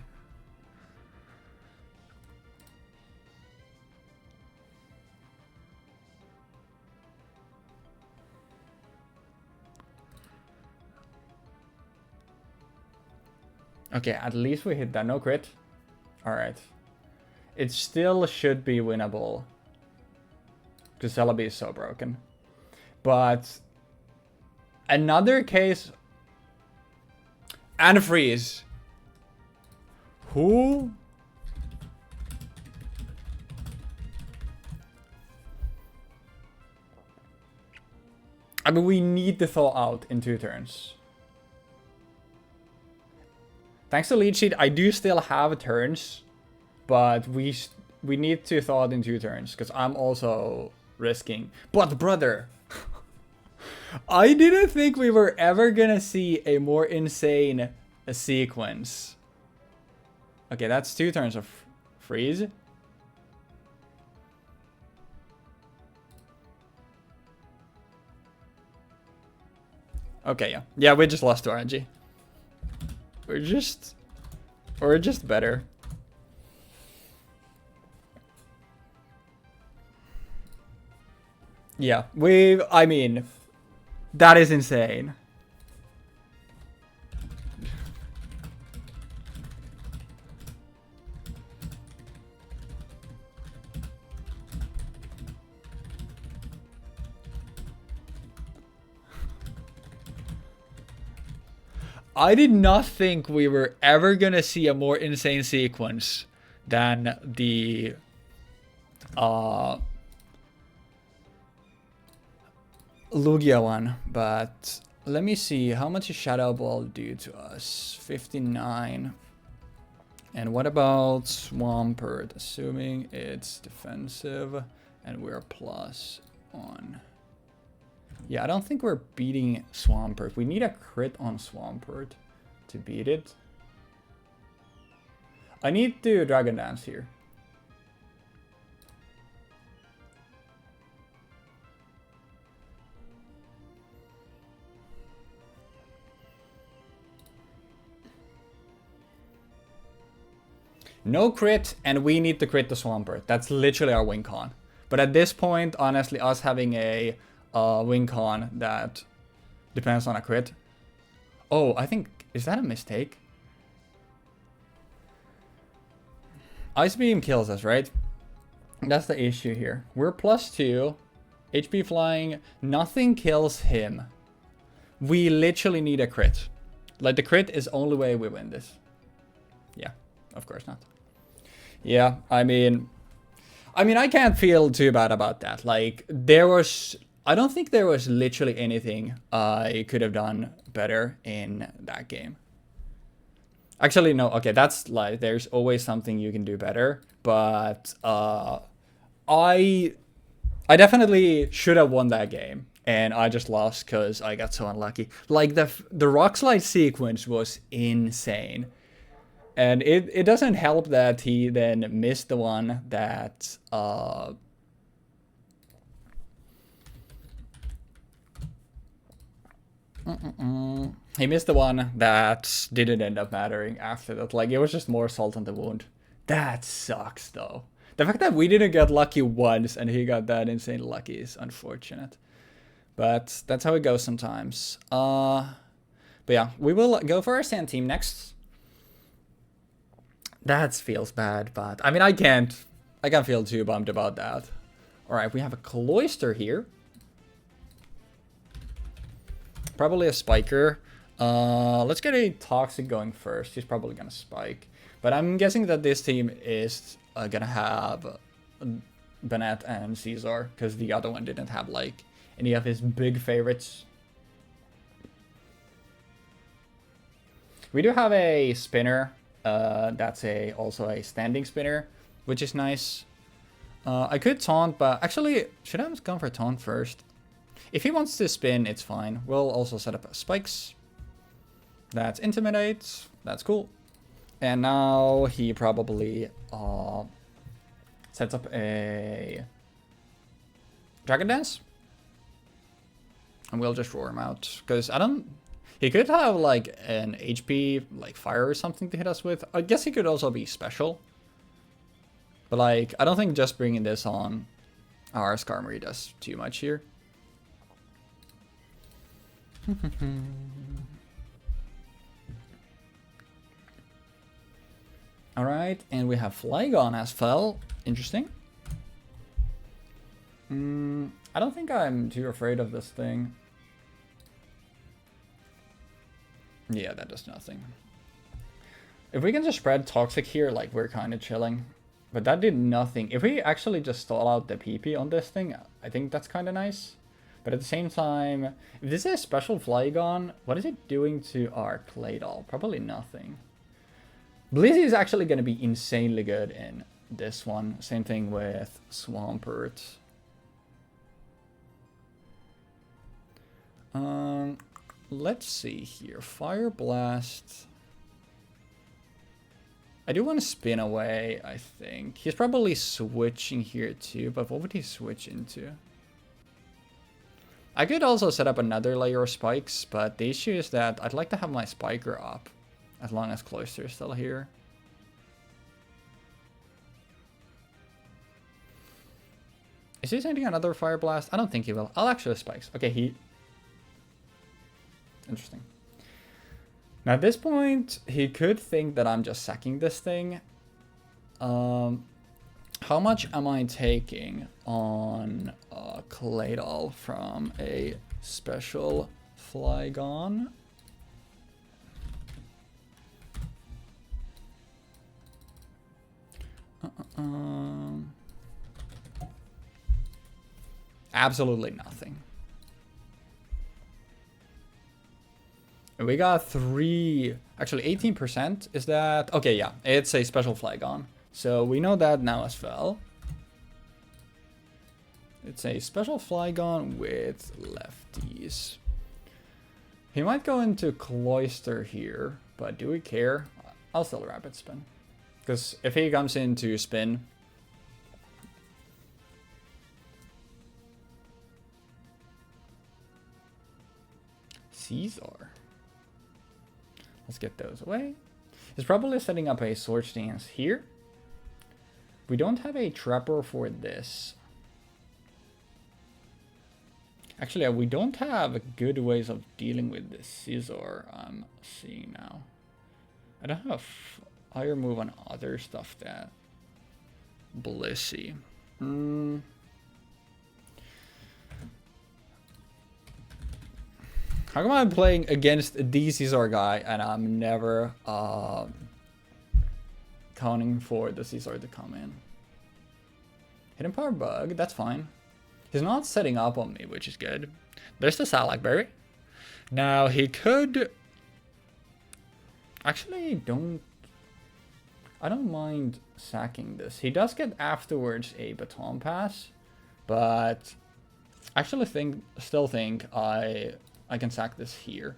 Okay, at least we hit that. No crit. Alright. It still should be winnable. Because Celebi is so broken. But another case... And a freeze. Who? I mean, we need to thaw out in 2 turns. Thanks to Leech Seed, I do still have turns. But we need to thaw out in 2 turns. Because I'm also risking. But brother... I didn't think we were ever gonna see a more insane sequence. Okay, that's 2 turns of freeze. Okay, yeah. Yeah, we just lost to RNG. We're just better. Yeah, I mean, that is insane. I did not think we were ever gonna see a more insane sequence than the Lugia one, but let me see, how much is Shadow Ball do to us? 59. And what about Swampert? Assuming it's defensive and we're +1. Yeah, I don't think we're beating Swampert. We need a crit on Swampert to beat it. I need to Dragon Dance here. No crit, and we need to crit the Swampert. That's literally our win con. But at this point, honestly, us having a win con that depends on a crit. Oh, I think... Is that a mistake? Ice Beam kills us, right? That's the issue here. We're +2. HP flying. Nothing kills him. We literally need a crit. Like, the crit is the only way we win this. Yeah. of course not. Yeah, I mean, I can't feel too bad about that. Like, I don't think there was literally anything I could have done better in that game. Actually, no, okay, that's like, there's always something you can do better, but I definitely should have won that game, and I just lost because I got so unlucky. Like, the rock slide sequence was insane. And it doesn't help that he then missed the one that he missed the one that didn't end up mattering after that. Like, it was just more salt on the wound. That sucks, though. The fact that we didn't get lucky once and he got that insane lucky is unfortunate. But that's how it goes sometimes. But yeah, we will go for our sand team next. That feels bad, but I mean, I can't feel too bummed about that. All right, we have a Cloyster here. Probably a Spiker. Let's get a Toxic going first. He's probably gonna Spike. But I'm guessing that this team is gonna have Bennett and Caesar, because the other one didn't have like any of his big favorites. We do have a Spinner. That's also a standing spinner, which is nice. I could taunt, but actually, should I have gone for taunt first? If he wants to spin, it's fine. We'll also set up spikes. That's intimidate. That's cool. And now he probably sets up a Dragon Dance. And we'll just roar him out, because I don't... He could have like an HP, like fire or something to hit us with. I guess he could also be special. But like, I don't think just bringing this on our Skarmory does too much here. Alright, and we have Flygon as well. Interesting. I don't think I'm too afraid of this thing. Yeah, that does nothing. If we can just spread Toxic here, like, we're kind of chilling. But that did nothing. If we actually just stall out the PP on this thing, I think that's kind of nice. But at the same time, if this is a special Flygon, what is it doing to our Claydol? Probably nothing. Blizzy is actually going to be insanely good in this one. Same thing with Swampert. Let's see here. Fire Blast. I do want to spin away, I think. He's probably switching here too, but what would he switch into? I could also set up another layer of spikes, but the issue is that I'd like to have my Spiker up as long as Cloyster is still here. Is he sending another Fire Blast? I don't think he will. I'll actually spikes. Okay, Interesting. Now at this point, he could think that I'm just sacking this thing. How much am I taking on Claydol from a special Flygon? Absolutely nothing. We got 3, actually 18%. Is that, okay, yeah, it's a special Flygon. So we know that now as well. It's a special Flygon with lefties. He might go into Cloyster here, but do we care? I'll still Rapid Spin. Because if he comes into spin... Caesar. Let's get those away. He's probably setting up a Swords Dance here. We don't have a Trapper for this. Actually, we don't have good ways of dealing with this Caesar, I'm seeing now. I don't have a higher move on other stuff that Blissey. How come I'm playing against the Caesar guy and I'm never counting for the Caesar to come in. Hidden power bug, that's fine. He's not setting up on me, which is good. There's the Salakberry. Now he could... Actually, I don't mind sacking this. He does get afterwards a baton pass, but I actually still think I can sack this here.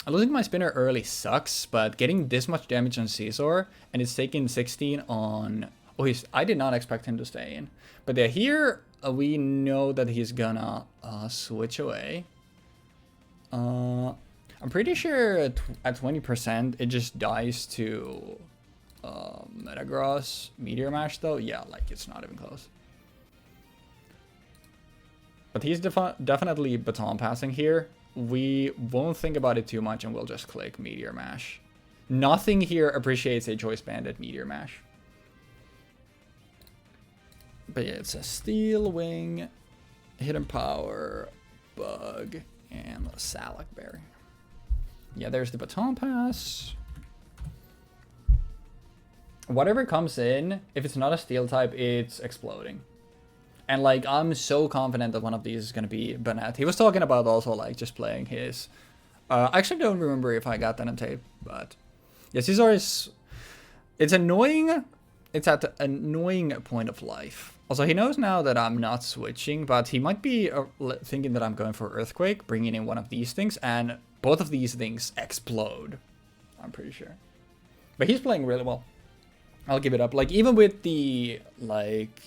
Losing my spinner early sucks, but getting this much damage on Caesar, and it's taking 16 on... Oh, I did not expect him to stay in. But yeah, here we know that he's gonna switch away. I'm pretty sure at 20% it just dies to Metagross Meteor Mash though. Yeah, like it's not even close. But he's definitely baton passing here. We won't think about it too much and we'll just click Meteor Mash. Nothing here appreciates a Choice Banded Meteor Mash. But yeah, it's a Steel Wing, Hidden Power, Bug, and a Salakberry. Yeah, there's the baton pass. Whatever comes in, if it's not a steel type, it's exploding. And like, I'm so confident that one of these is going to be Banette. He was talking about also like just playing his... I actually don't remember if I got that on tape, but... Yeah, Caesar is... It's annoying. It's at the annoying point of life. Also, he knows now that I'm not switching, but he might be thinking that I'm going for Earthquake, bringing in one of these things, and both of these things explode. I'm pretty sure. But he's playing really well. I'll give it up. Like, even with the, like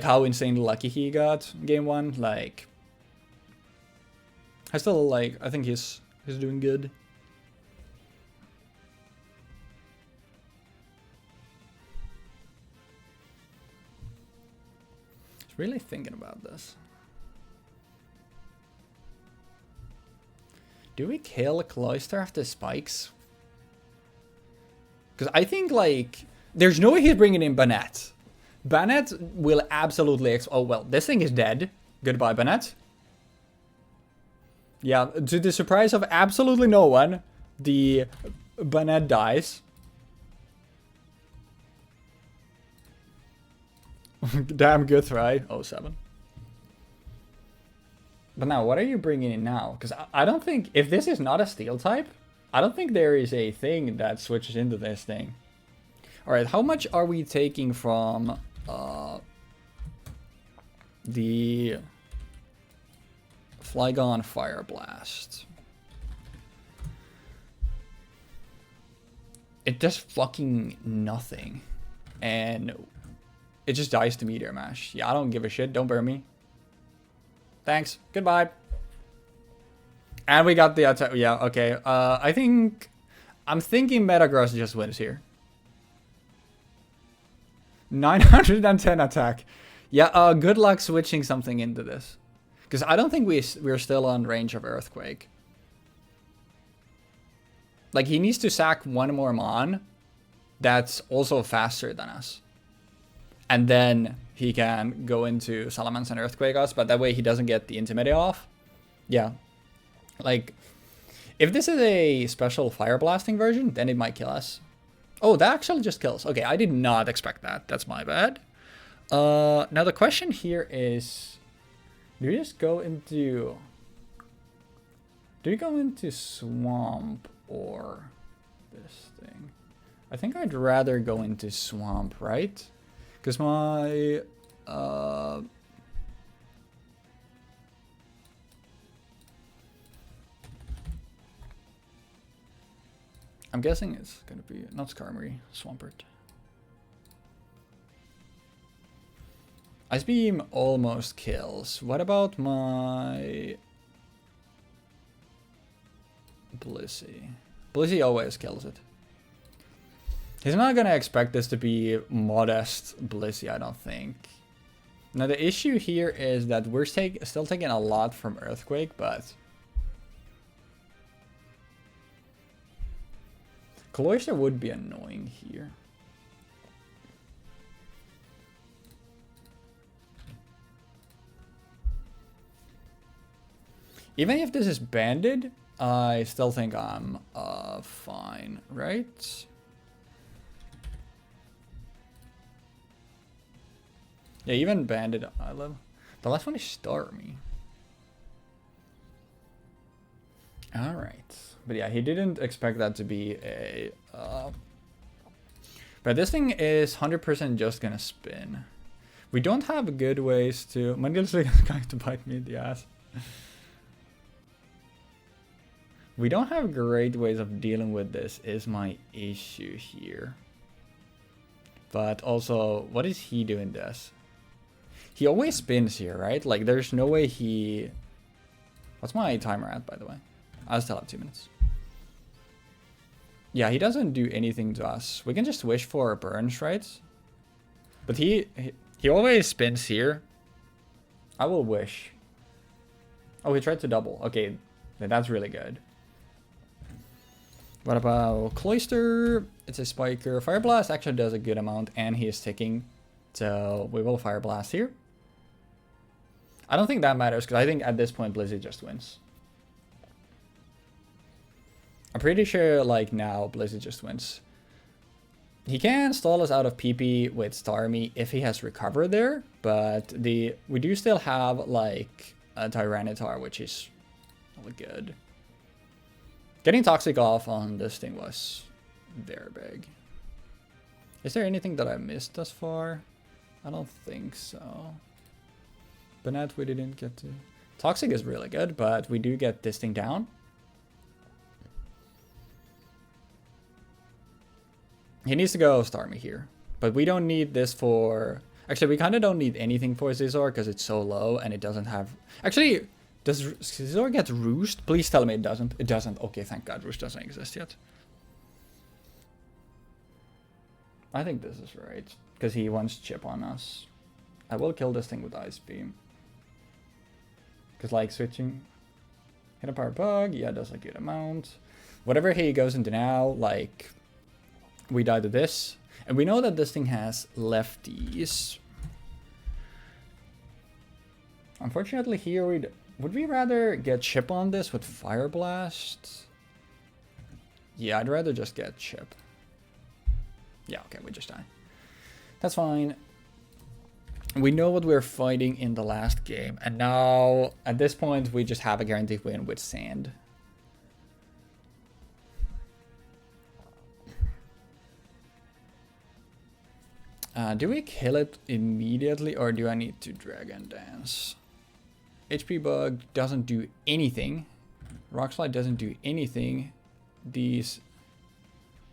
how insanely lucky he got game 1, like... I still, like, I think he's doing good. Really thinking about this. Do we kill Cloyster after spikes? Because I think, like, there's no way he's bringing in Banette. Banette will absolutely... Oh, well, this thing is dead. Goodbye, Banette. Yeah, to the surprise of absolutely no one, the Banette dies. Damn good try. 07. But now, what are you bringing in now? Because I don't think... If this is not a steel type, I don't think there is a thing that switches into this thing. Alright, how much are we taking from the Flygon Fire Blast? It does fucking nothing. And... It just dies to Meteor Mash. Yeah, I don't give a shit. Don't burn me. Thanks. Goodbye. And we got the attack. Yeah, okay. I'm thinking Metagross just wins here. 910 attack. Yeah, good luck switching something into this. Because I don't think we're still on range of Earthquake. Like, he needs to sack one more Mon that's also faster than us. And then he can go into Salamence and Earthquake us, but that way he doesn't get the Intimidate off. Yeah. Like, if this is a special Fire Blasting version, then it might kill us. Oh, that actually just kills. Okay, I did not expect that. That's my bad. Now the question here is, do we just go into... Do we go into Swamp or this thing? I think I'd rather go into Swamp, right? Because my... I'm guessing it's going to be... Not Skarmory, Swampert. Ice Beam almost kills. What about my... Blissey? Blissey always kills it. He's not going to expect this to be modest Blissey, I don't think. Now the issue here is that we're still taking a lot from Earthquake, but... Cloyster would be annoying here. Even if this is banded, I still think I'm fine, right? Yeah, even Bandit Island. The last one is Stormy. Alright. But yeah, he didn't expect that to be a... But this thing is 100% just gonna spin. We don't have good ways to... Mungil's going to bite me in the ass. We don't have great ways of dealing with this is my issue here. But also, what is he doing this? He always spins here, right? Like, there's no way he... What's my timer at, by the way? I still have 2 minutes. Yeah, he doesn't do anything to us. We can just wish for burns, right? But he always spins here. I will wish. Oh, he tried to double. Okay, that's really good. What about Cloister? It's a spiker. Fire Blast actually does a good amount, and he is ticking. So we will Fire Blast here. I don't think that matters, because I think at this point Blizzy just wins. I'm pretty sure, like, now Blizzy just wins. He can stall us out of PP with Starmie if he has Recover there, but we do still have, like, a Tyranitar, which is really good. Getting Toxic off on this thing was very big. Is there anything that I missed thus far? I don't think so. Banette we didn't get to. Toxic is really good, but we do get this thing down. He needs to go Starmie here. But we don't need this for... Actually, we kind of don't need anything for Scizor because it's so low and it doesn't have... Actually, does Scizor get Roost? Please tell me it doesn't. It doesn't. Okay, thank God Roost doesn't exist yet. I think this is right. Because he wants Chip on us. I will kill this thing with Ice Beam. Because, like, switching... Hit a Power Bug. Yeah, does a good amount. Whatever he goes into now, like... We die to this. And we know that this thing has lefties. Unfortunately here would we rather get Chip on this with Fire Blast? Yeah, I'd rather just get Chip. Yeah, okay, we just die. That's fine. We know what we're fighting in the last game. And now, at this point, we just have a guaranteed win with Sand. Do we kill it immediately or do I need to Dragon Dance? HP Bug doesn't do anything. Rock Slide doesn't do anything. These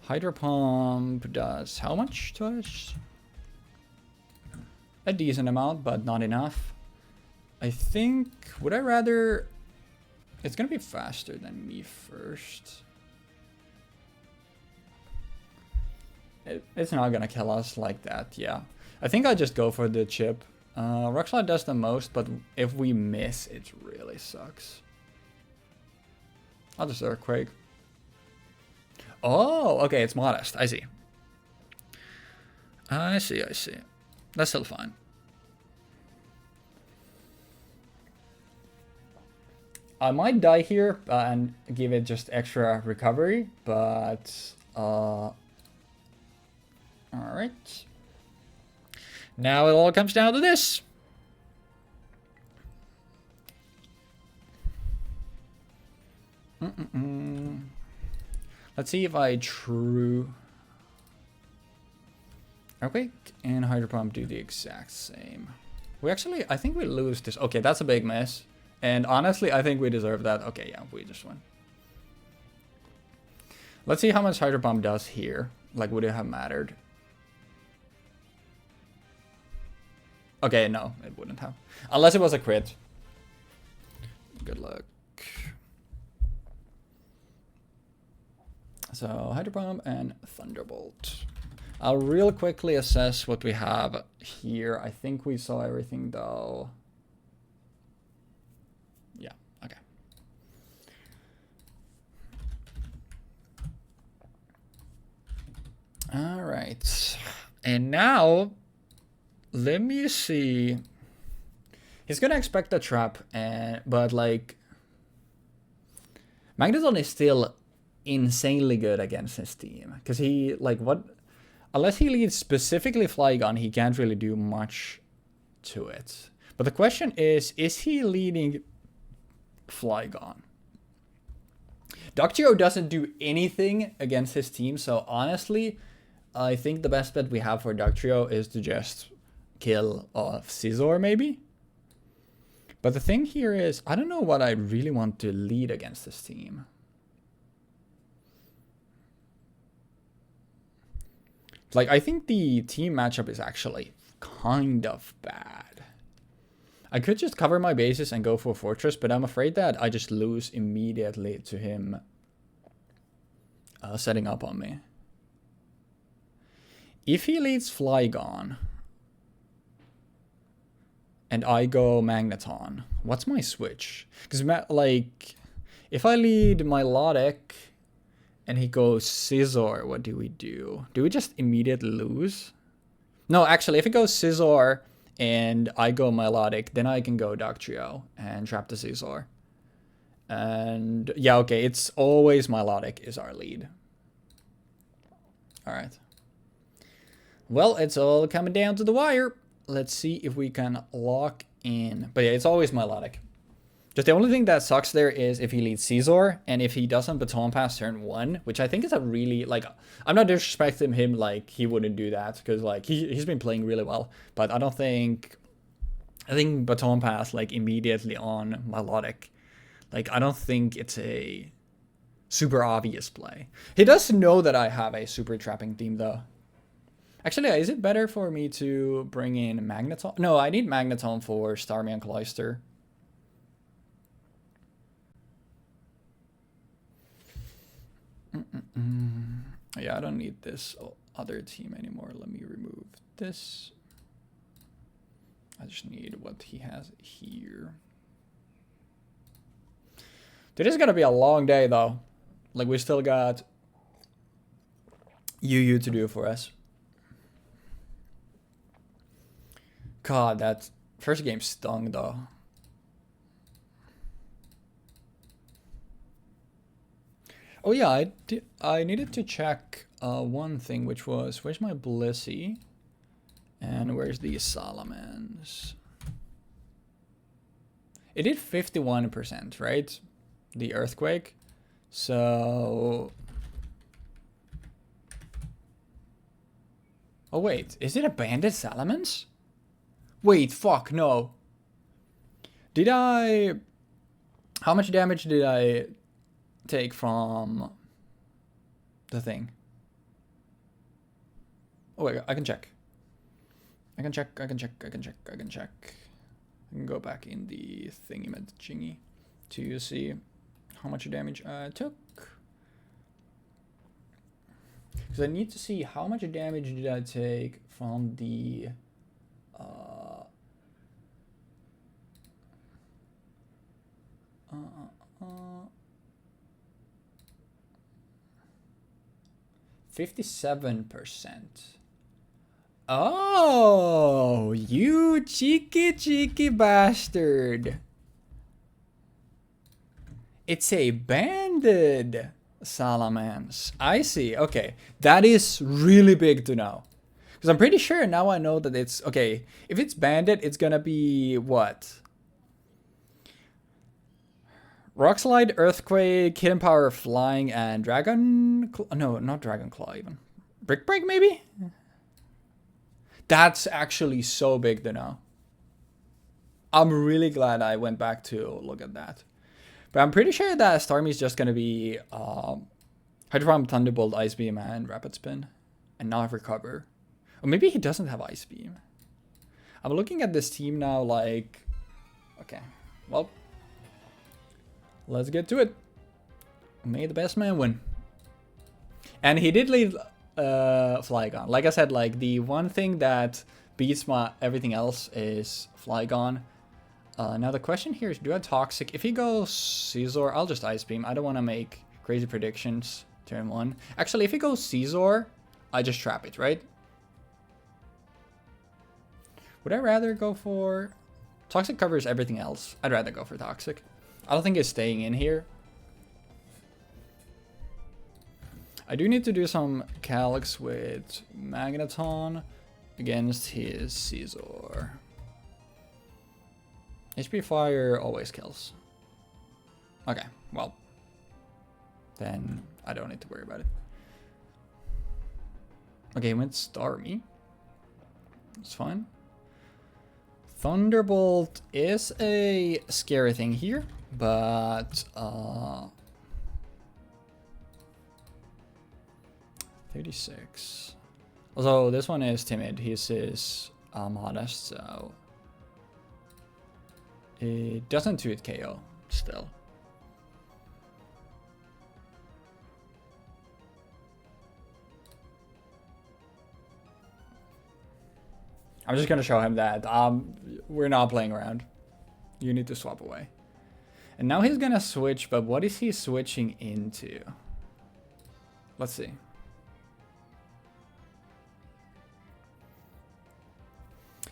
Hydro Pump does how much to us? A decent amount, but not enough. I think, would I rather... It's gonna be faster than me first. It's not gonna kill us like that, yeah. I think I just go for the Chip. Rock Slide does the most, but if we miss, it really sucks. I'll just Earthquake. Oh, okay, it's modest. I see. I see. That's still fine. I might die here and give it just extra recovery, but... Alright. Now it all comes down to this. Let's see if I true... Earthquake and Hydro Pump do the exact same. We actually, I think we lose this. Okay, that's a big miss. And honestly, I think we deserve that. Okay, yeah, we just won. Let's see how much Hydro Pump does here. Like, would it have mattered? Okay, no, it wouldn't have. Unless it was a crit. Good luck. So, Hydro Pump and Thunderbolt. I'll real quickly assess what we have here. I think we saw everything though. Yeah, okay. All right. And now, let me see. He's gonna expect a trap, but like, Magneton is still insanely good against his team. Because he, like, what... Unless he leads specifically Flygon, he can't really do much to it. But the question is he leading Flygon? Dugtrio doesn't do anything against his team, so honestly, I think the best bet we have for Dugtrio is to just kill Scizor, maybe? But the thing here is, I don't know what I really want to lead against this team. Like, I think the team matchup is actually kind of bad. I could just cover my bases and go for Fortress, but I'm afraid that I just lose immediately to him setting up on me. If he leads Flygon and I go Magneton, what's my switch? Because, like, if I lead Milotic and he goes Scizor, what do we do? Do we just immediately lose? No, actually, if it goes Scizor and I go Milotic, then I can go Dugtrio and trap the Scizor. And yeah, okay, it's always Milotic is our lead. Alright. Well, it's all coming down to the wire. Let's see if we can lock in. But yeah, it's always Milotic. Just the only thing that sucks there is if he leads Scizor, and if he doesn't Baton Pass turn 1, which I think is a really, like, I'm not disrespecting him, like, he wouldn't do that, because, like, he's been playing really well, but I think Baton Pass, like, immediately on Milotic, like, I don't think it's a super obvious play. He does know that I have a super trapping team, though. Actually, is it better for me to bring in Magneton? No, I need Magneton for Starmie and Cloyster. Yeah, I don't need this other team anymore. Let me remove this. I just need what he has here. It is gonna be a long day though. Like, we still got UU to do for us. God, that first game stung though. Oh yeah, I needed to check one thing, which was, where's my Blissey? And where's the Salamence? It did 51%, right? The Earthquake. So... Oh wait, is it a banded Salamence? Wait, fuck, no. Did I... How much damage did I take from the thing? Oh wait, I can check. I can go back in the thingy to see how much damage I took. Because I need to see how much damage did I take from the 57%. Oh, you cheeky bastard. It's a banded Salamence. I see. Okay, that is really big to know. Because I'm pretty sure now I know that it's... Okay, if it's banded, it's gonna be what? Rock Slide, Earthquake, Hidden Power, Flying, and Dragon... No, not Dragon Claw even. Brick Break, maybe? That's actually so big to know. I'm really glad I went back to look at that. But I'm pretty sure that Starmie's just gonna be Hydro Pump, Thunderbolt, Ice Beam, and Rapid Spin. And not Recover. Or maybe he doesn't have Ice Beam. I'm looking at this team now like... Okay, well... Let's get to it. May the best man win. And he did leave Flygon. Like I said, like the one thing that beats my everything else is Flygon. Now the question here is, do I Toxic? If he goes Scizor, I'll just Ice Beam. I don't want to make crazy predictions turn 1. Actually, if he goes Scizor, I just trap it, right? Would I rather go for... Toxic covers everything else. I'd rather go for Toxic. I don't think it's staying in here. I do need to do some calcs with Magneton against his Scizor. HP Fire always kills. Okay, well. Then I don't need to worry about it. Okay, he went Starmie. It's fine. Thunderbolt is a scary thing here, but 36. Although this one is timid, his is modest, so it doesn't do it KO still. I'm just gonna show him that we're not playing around. You need to swap away. And now he's gonna switch, but what is he switching into? Let's see.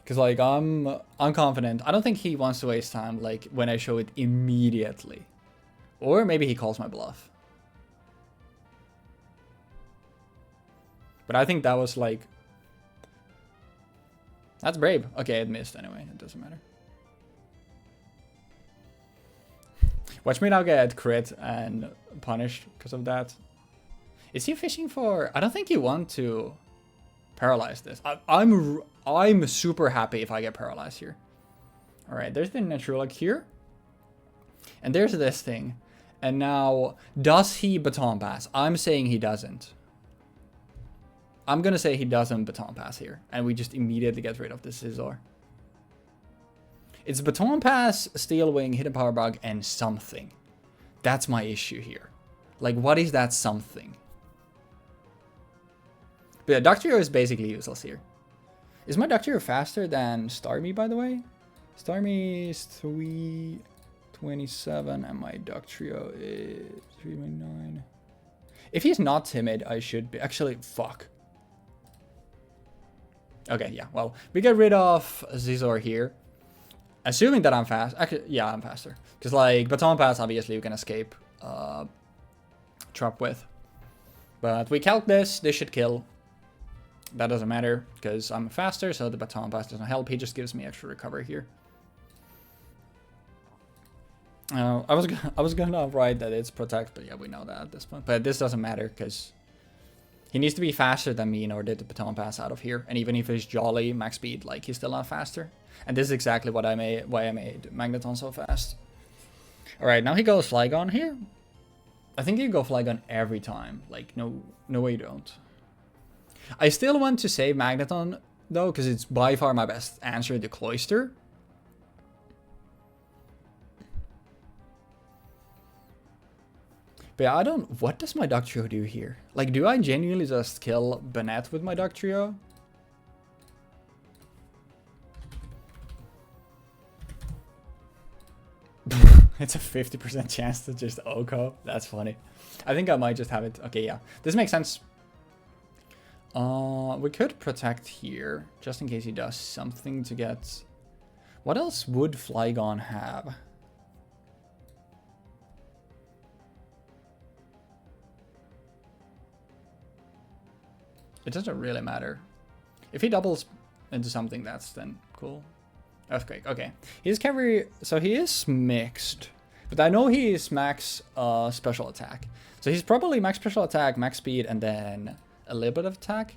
Cause like I'm confident. I don't think he wants to waste time like when I show it immediately. Or maybe he calls my bluff. But I think that was like, that's brave. Okay, it missed anyway. It doesn't matter. Watch me now get crit and punished because of that. Is he fishing for... I don't think you want to paralyze this. I'm super happy if I get paralyzed here. Alright, there's the Naturalak here. And there's this thing. And now, does he baton pass? I'm saying he doesn't. I'm gonna say he doesn't baton pass here, and we just immediately get rid of the Scizor. It's baton pass, steel wing, hidden power bug, and something. That's my issue here. Like, what is that something? But yeah, Dugtrio is basically useless here. Is my Dugtrio faster than Starmie, by the way? Starmie is 327, and my Dugtrio is 329. If he's not timid, I should be. Actually, fuck. Okay, yeah, well, we get rid of Scizor here. Assuming that I'm fast. Actually, yeah, I'm faster. Because, like, Baton Pass, obviously, you can escape Trap with. But we calc this. This should kill. That doesn't matter, because I'm faster, so the Baton Pass doesn't help. He just gives me extra recovery here. I was gonna write that it's Protect, but yeah, we know that at this point. But this doesn't matter, because... he needs to be faster than me in order to baton pass out of here. And even if he's jolly max speed, like, he's still not faster. And this is exactly what why I made Magneton so fast. Alright, now he goes Flygon here. I think you go Flygon every time. Like, no way you don't. I still want to save Magneton, though, because it's by far my best answer to Cloyster. But yeah, I don't... what does my Dugtrio do here? Like, do I genuinely just kill Banette with my Dugtrio? It's a 50% chance to just Oko. That's funny. I think I might just have it. Okay, yeah. This makes sense. We could Protect here, just in case he does something to get... what else would Flygon have? It doesn't really matter. If he doubles into something, that's then cool. Earthquake, okay. He's carry, so he is mixed. But I know he is max special attack. So he's probably max special attack, max speed, and then a little bit of attack.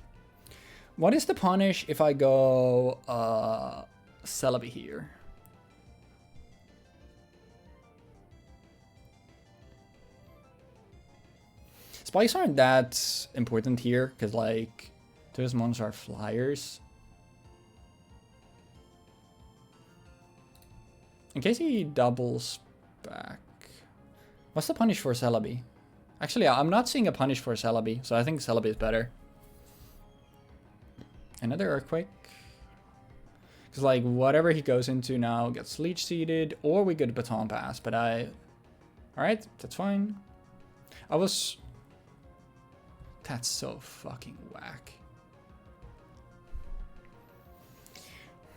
What is the punish if I go Celebi here? Spikes aren't that important here, because, like, those Mons are flyers. In case he doubles back. What's the punish for Celebi? Actually, I'm not seeing a punish for Celebi, so I think Celebi is better. Another Earthquake. Because, like, whatever he goes into now gets Leech Seeded, or we could Baton Pass, but alright, that's fine. That's so fucking whack.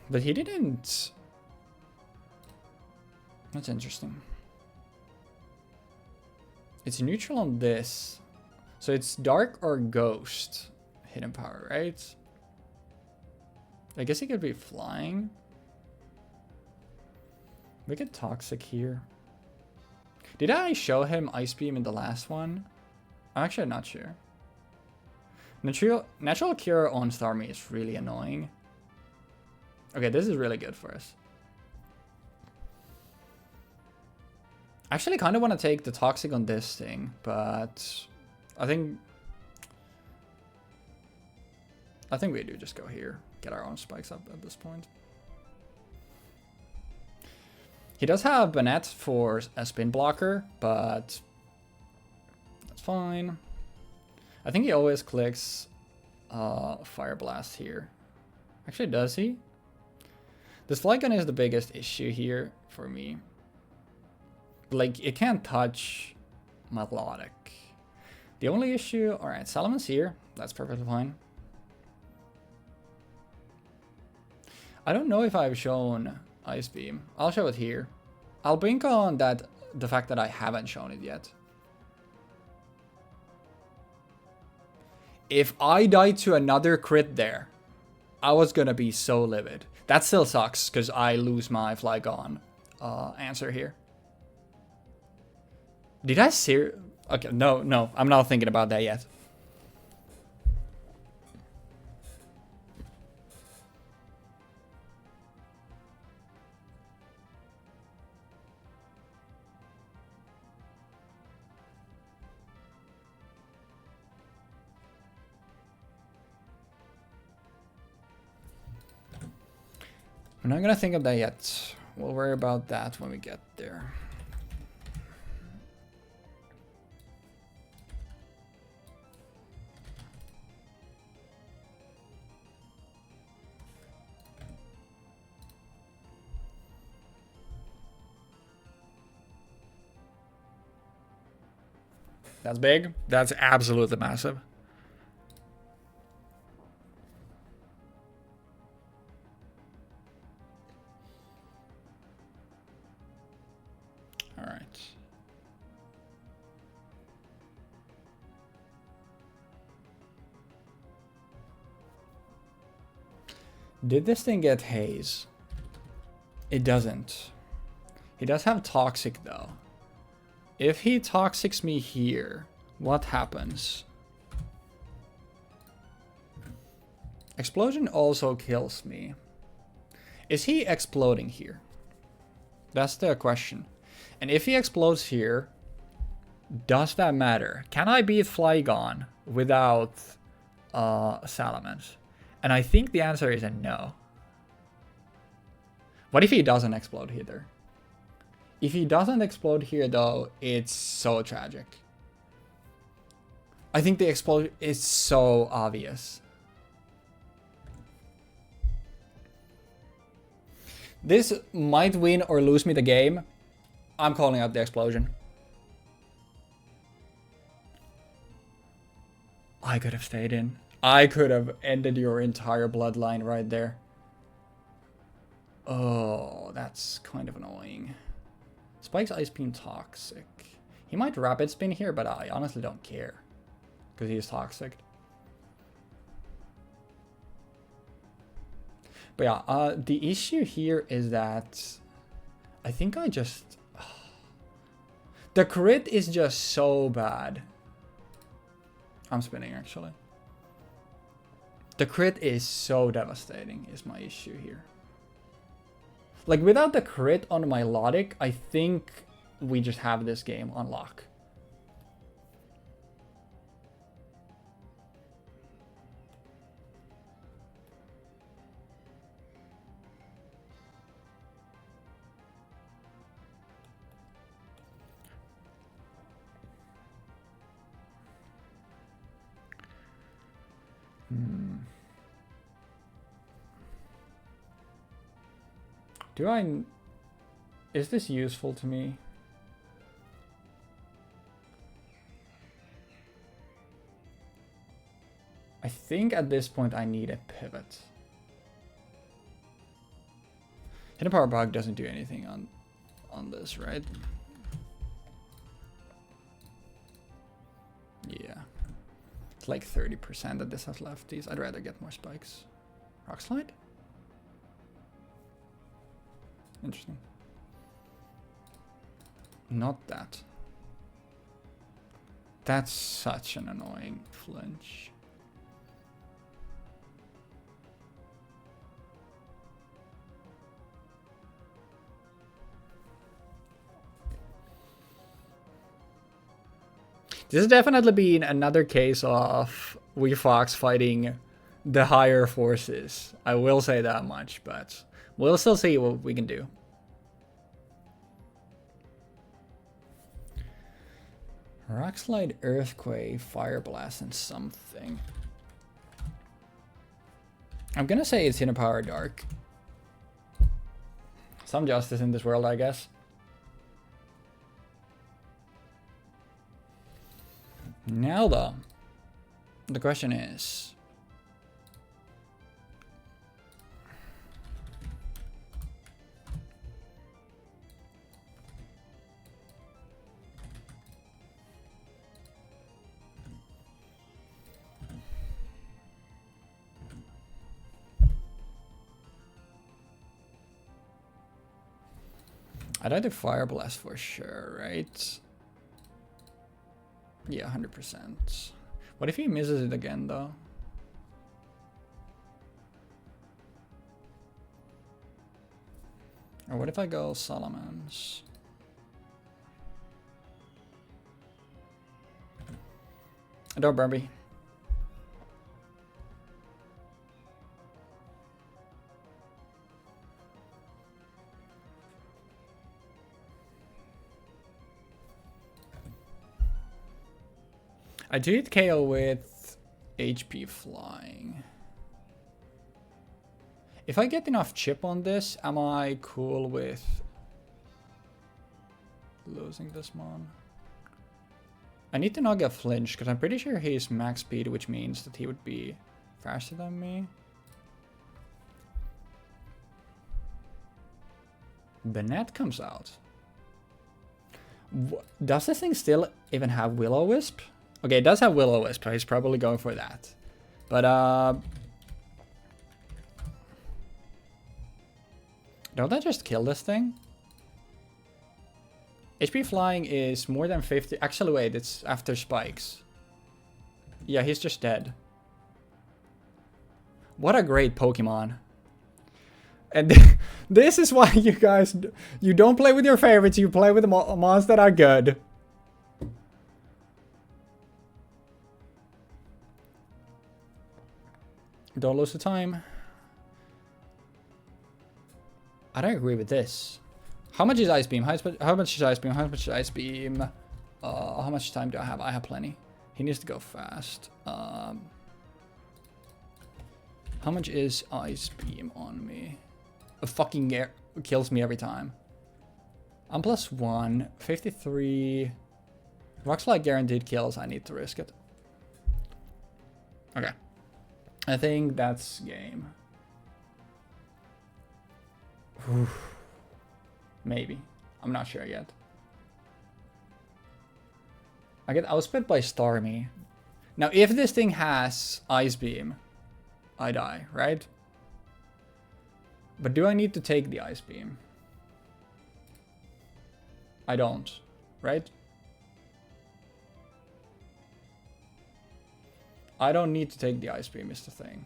But he didn't... That's interesting. It's neutral on this. So it's dark or ghost hidden power, right? I guess he could be flying. We get toxic here. Did I show him Ice Beam in the last one? I'm actually not sure. Natural Cure on Starmie is really annoying. Okay, this is really good for us. I actually kind of want to take the Toxic on this thing, but I think we do just go here. Get our own spikes up at this point. He does have Banette for a spin blocker, but that's fine. I think he always clicks Fire Blast here. Actually, does he? This Flygon is the biggest issue here for me. Like, it can't touch Melodic. The only issue... Alright, Salaman's here. That's perfectly fine. I don't know if I've shown Ice Beam. I'll show it here. I'll blink on that the fact that I haven't shown it yet. If I died to another crit there, I was gonna be so livid. That still sucks, because I lose my Flygon answer here. Did I see? Okay, no, I'm not thinking about that yet. I'm not gonna think of that yet. We'll worry about that when we get there. That's big. That's absolutely massive. All right. Did this thing get haze? It doesn't. He does have toxic though. If he toxics me here, what happens? Explosion also kills me. Is he exploding here? That's the question. And if he explodes here, does that matter? Can I beat Flygon without Salamence? And I think the answer is a no. What if he doesn't explode here? If he doesn't explode here though, it's so tragic. I think the explosion is so obvious. This might win or lose me the game. I'm calling out the explosion. I could have stayed in. I could have ended your entire bloodline right there. Oh, that's kind of annoying. Spike's Ice Beam toxic. He might Rapid Spin here, but I honestly don't care. Because he is toxic. But yeah, the issue here is that I think I just... The crit is just so bad. I'm spinning actually. The crit is so devastating is my issue here. Like without the crit on my Melodic, I think we just have this game on lock. Is this useful to me? I think at this point I need a pivot. Hidden Power Bug doesn't do anything on this, right? Yeah. It's like 30% that this has lefties. I'd rather get more spikes. Rock slide? Interesting. Not that. That's such an annoying flinch. This has definitely been another case of Weebfox fighting the higher forces. I will say that much, but we'll still see what we can do. Rock slide, earthquake, fire blast, and something. I'm gonna say it's inner power dark. Some justice in this world, I guess. Now though, the question is, I'd either fire blast for sure, right? Yeah, 100%. What if he misses it again, though? Or what if I go Solomons? Don't burn me. I do hit KO with HP flying. If I get enough chip on this, am I cool with losing this Mon? I need to not get flinched because I'm pretty sure he's max speed, which means that he would be faster than me. Banette comes out. Does this thing still even have Will-O-Wisp? Okay, it does have Will-O-Wisp, so he's probably going for that. But, don't I just kill this thing? HP flying is more than 50. Actually, wait, it's after spikes. Yeah, he's just dead. What a great Pokemon. And this is why you guys, you don't play with your favorites, you play with the mons that are good. Don't lose the time. I don't agree with this. How much is Ice Beam? How much is Ice Beam? How much is Ice Beam? How much time do I have? I have plenty. He needs to go fast. How much is Ice Beam on me? A fucking kills me every time. I'm +1. 53. Rock Slide guaranteed kills. I need to risk it. Okay. I think that's game. Maybe. I'm not sure yet. I get outsped by Starmie. Now, if this thing has Ice Beam, I die, right? But do I need to take the Ice Beam? I don't, right? I don't need to take the Ice Beam is the thing.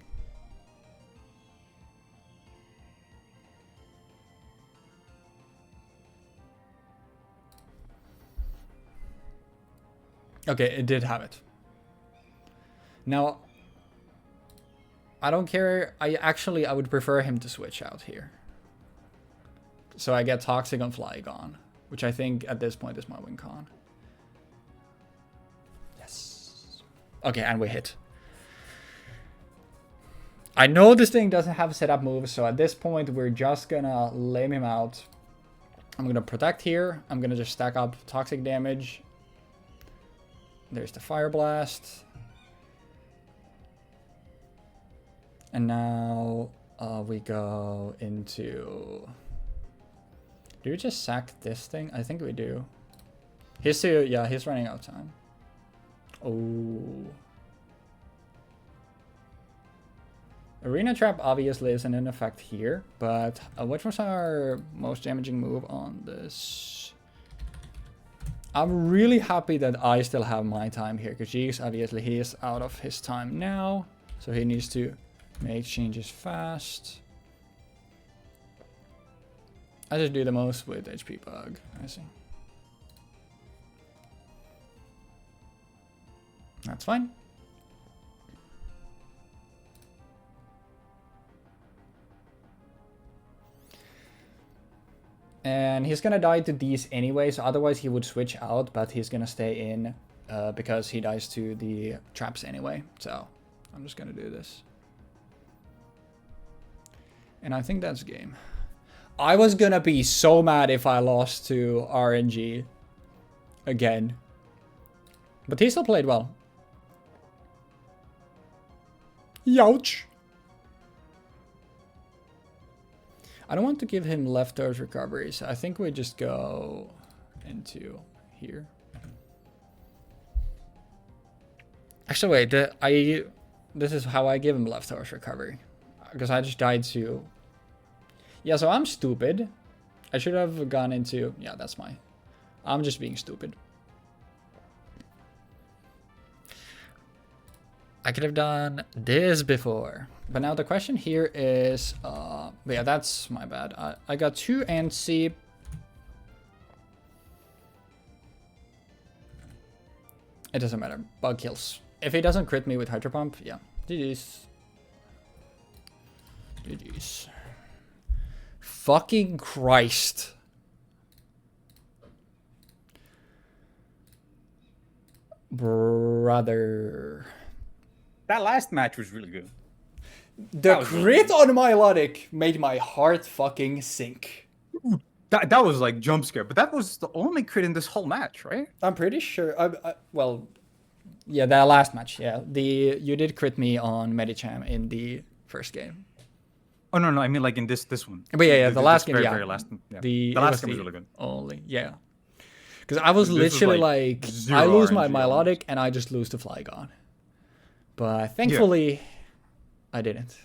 Okay, it did have it. Now, I don't care. I would prefer him to switch out here. So I get Toxic on Flygon, which I think at this point is my win con. Yes. Okay, and we hit. I know this thing doesn't have setup moves, so at this point we're just gonna lame him out. I'm gonna protect here. I'm gonna just stack up toxic damage. There's the Fire Blast. And now we go into... Do we just sack this thing? I think we do. He's running out of time. Oh. Arena Trap obviously isn't in effect here, but which was our most damaging move on this? I'm really happy that I still have my time here, because Jeexx, obviously, he is out of his time now, so he needs to make changes fast. I just do the most with HP bug, I see. That's fine. And he's gonna die to these anyway, so otherwise he would switch out, but he's gonna stay in because he dies to the traps anyway. So I'm just gonna do this. And I think that's game. I was gonna be so mad if I lost to RNG again. But he still played well. Youch! I don't want to give him leftovers recoveries. I think we just go into here. Actually, wait. This is how I give him leftovers recovery. Because I just died to... Yeah, so I'm stupid. I should have gone into... Yeah, that's my... I'm just being stupid. I could have done this before. But now the question here is... yeah, that's my bad. I got 2 NC. It doesn't matter. Bug kills. If he doesn't crit me with Hydro Pump, yeah. GG's. GG's. Fucking Christ. Brother. That last match was really good. The crit on Milotic made my heart fucking sink. That was like jump scare, but that was the only crit in this whole match, right? I'm pretty sure. Well, yeah, that last match. Yeah, you did crit me on Medicham in the first game. Oh no, I mean like in this one. But yeah, the last game, very, yeah. Very last, yeah. The last game was really good. Only, yeah. Because I was literally like I lose my Milotic and I just lose to Flygon. But thankfully, I didn't.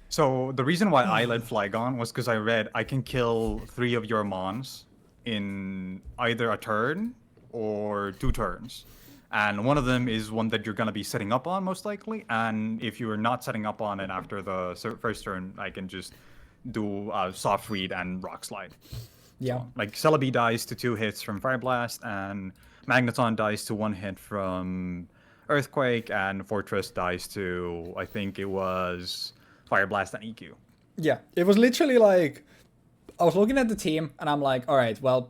So the reason why I led Flygon was because I read I can kill 3 of your Mons in either a turn or 2 turns. And one of them is one that you're going to be setting up on most likely. And if you're not setting up on it after the first turn, I can just do soft read and rock slide. Yeah. So, like Celebi dies to 2 hits from Fire Blast and Magneton dies to 1 hit from Earthquake, and Fortress dies to, I think it was Fire Blast and EQ. Yeah, it was literally like, I was looking at the team and I'm like, all right, well,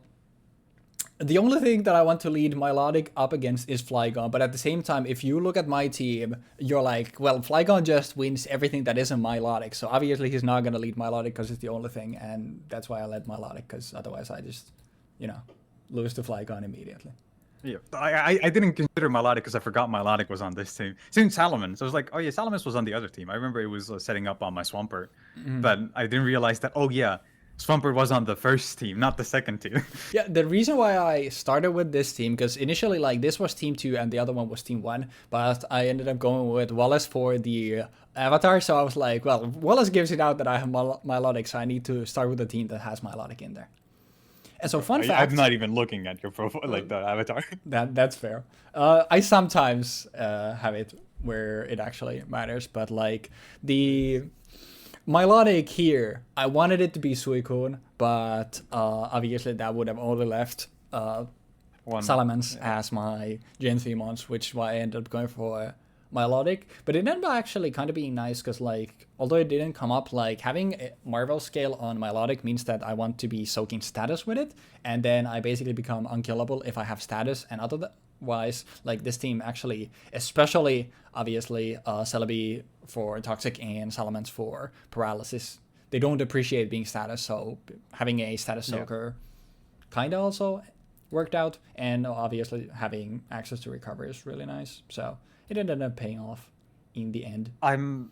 the only thing that I want to lead Milotic up against is Flygon. But at the same time, if you look at my team, you're like, well, Flygon just wins everything that isn't Milotic. So obviously he's not going to lead Milotic because it's the only thing. And that's why I led Milotic, because otherwise I just, lose to Flygon immediately. Yeah, I didn't consider Milotic because I forgot Milotic was on this team. Same Salamence. I was like, oh yeah, Salamence was on the other team. I remember it was setting up on my Swampert. But I didn't realize that, oh yeah, Swampert was on the first team, not the second team. Yeah, the reason why I started with this team, because initially like this was team 2 and the other one was team 1, but I ended up going with Wallace for the avatar. So I was like, well, Wallace gives it out that I have Milotic, so I need to start with a team that has Milotic in there. And so fun fact... I'm not even looking at your profile, like the avatar. That's fair. I sometimes have it where it actually matters, but like the Milotic here, I wanted it to be Suicune, but obviously that would have only left Salamence as my Gen 3 Mons, which is why I ended up going for Milotic. But it ended up actually kind of being nice because, like, although it didn't come up, like, having a Marvel scale on Milotic means that I want to be soaking status with it, and then I basically become unkillable if I have status, and otherwise, like, this team actually, especially, obviously, Celebi for Toxic and Salamence for Paralysis, they don't appreciate being status, so having a status soaker kind of also worked out, and obviously having access to recovery is really nice, so it ended up paying off in the end. I'm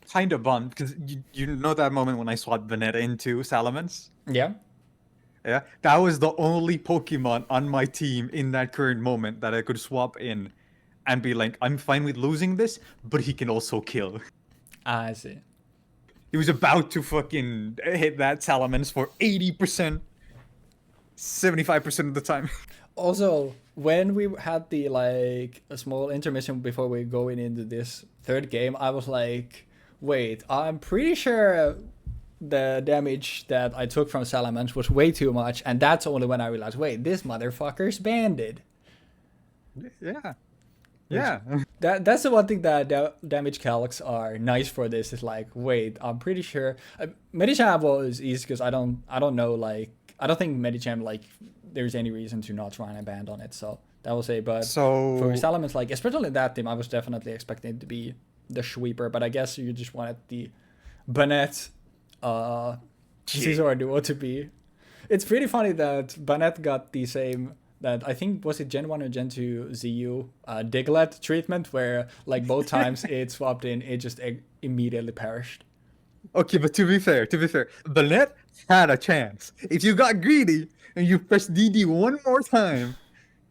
kind of bummed because you know that moment when I swapped Veneta into Salamence? Yeah. Yeah, that was the only Pokemon on my team in that current moment that I could swap in and be like, I'm fine with losing this, but he can also kill. I see. He was about to fucking hit that Salamence for 80%, 75% of the time. Also, when we had the like a small intermission before we going into this third game, I was like, wait, I'm pretty sure the damage that I took from Salamence was way too much, and that's only when I realized, wait, this motherfucker's banded. Yeah. Yeah. That's the one thing that damage calcs are nice for this. Is like, wait, I'm pretty sure Medicham was easy because I don't know, like I don't think Medicham like there's any reason to not try and band on it. So that will say, but So for Salamence, like especially that team, I was definitely expecting it to be the sweeper, but I guess you just wanted the Bennett Scizor duo to be. It's pretty funny that Bennett got the same. That I think was it Gen 1 or Gen 2 ZU Diglett treatment where like both times it swapped in, it just immediately perished. Okay, but to be fair, Bennett had a chance. If you got greedy and you pressed DD one more time,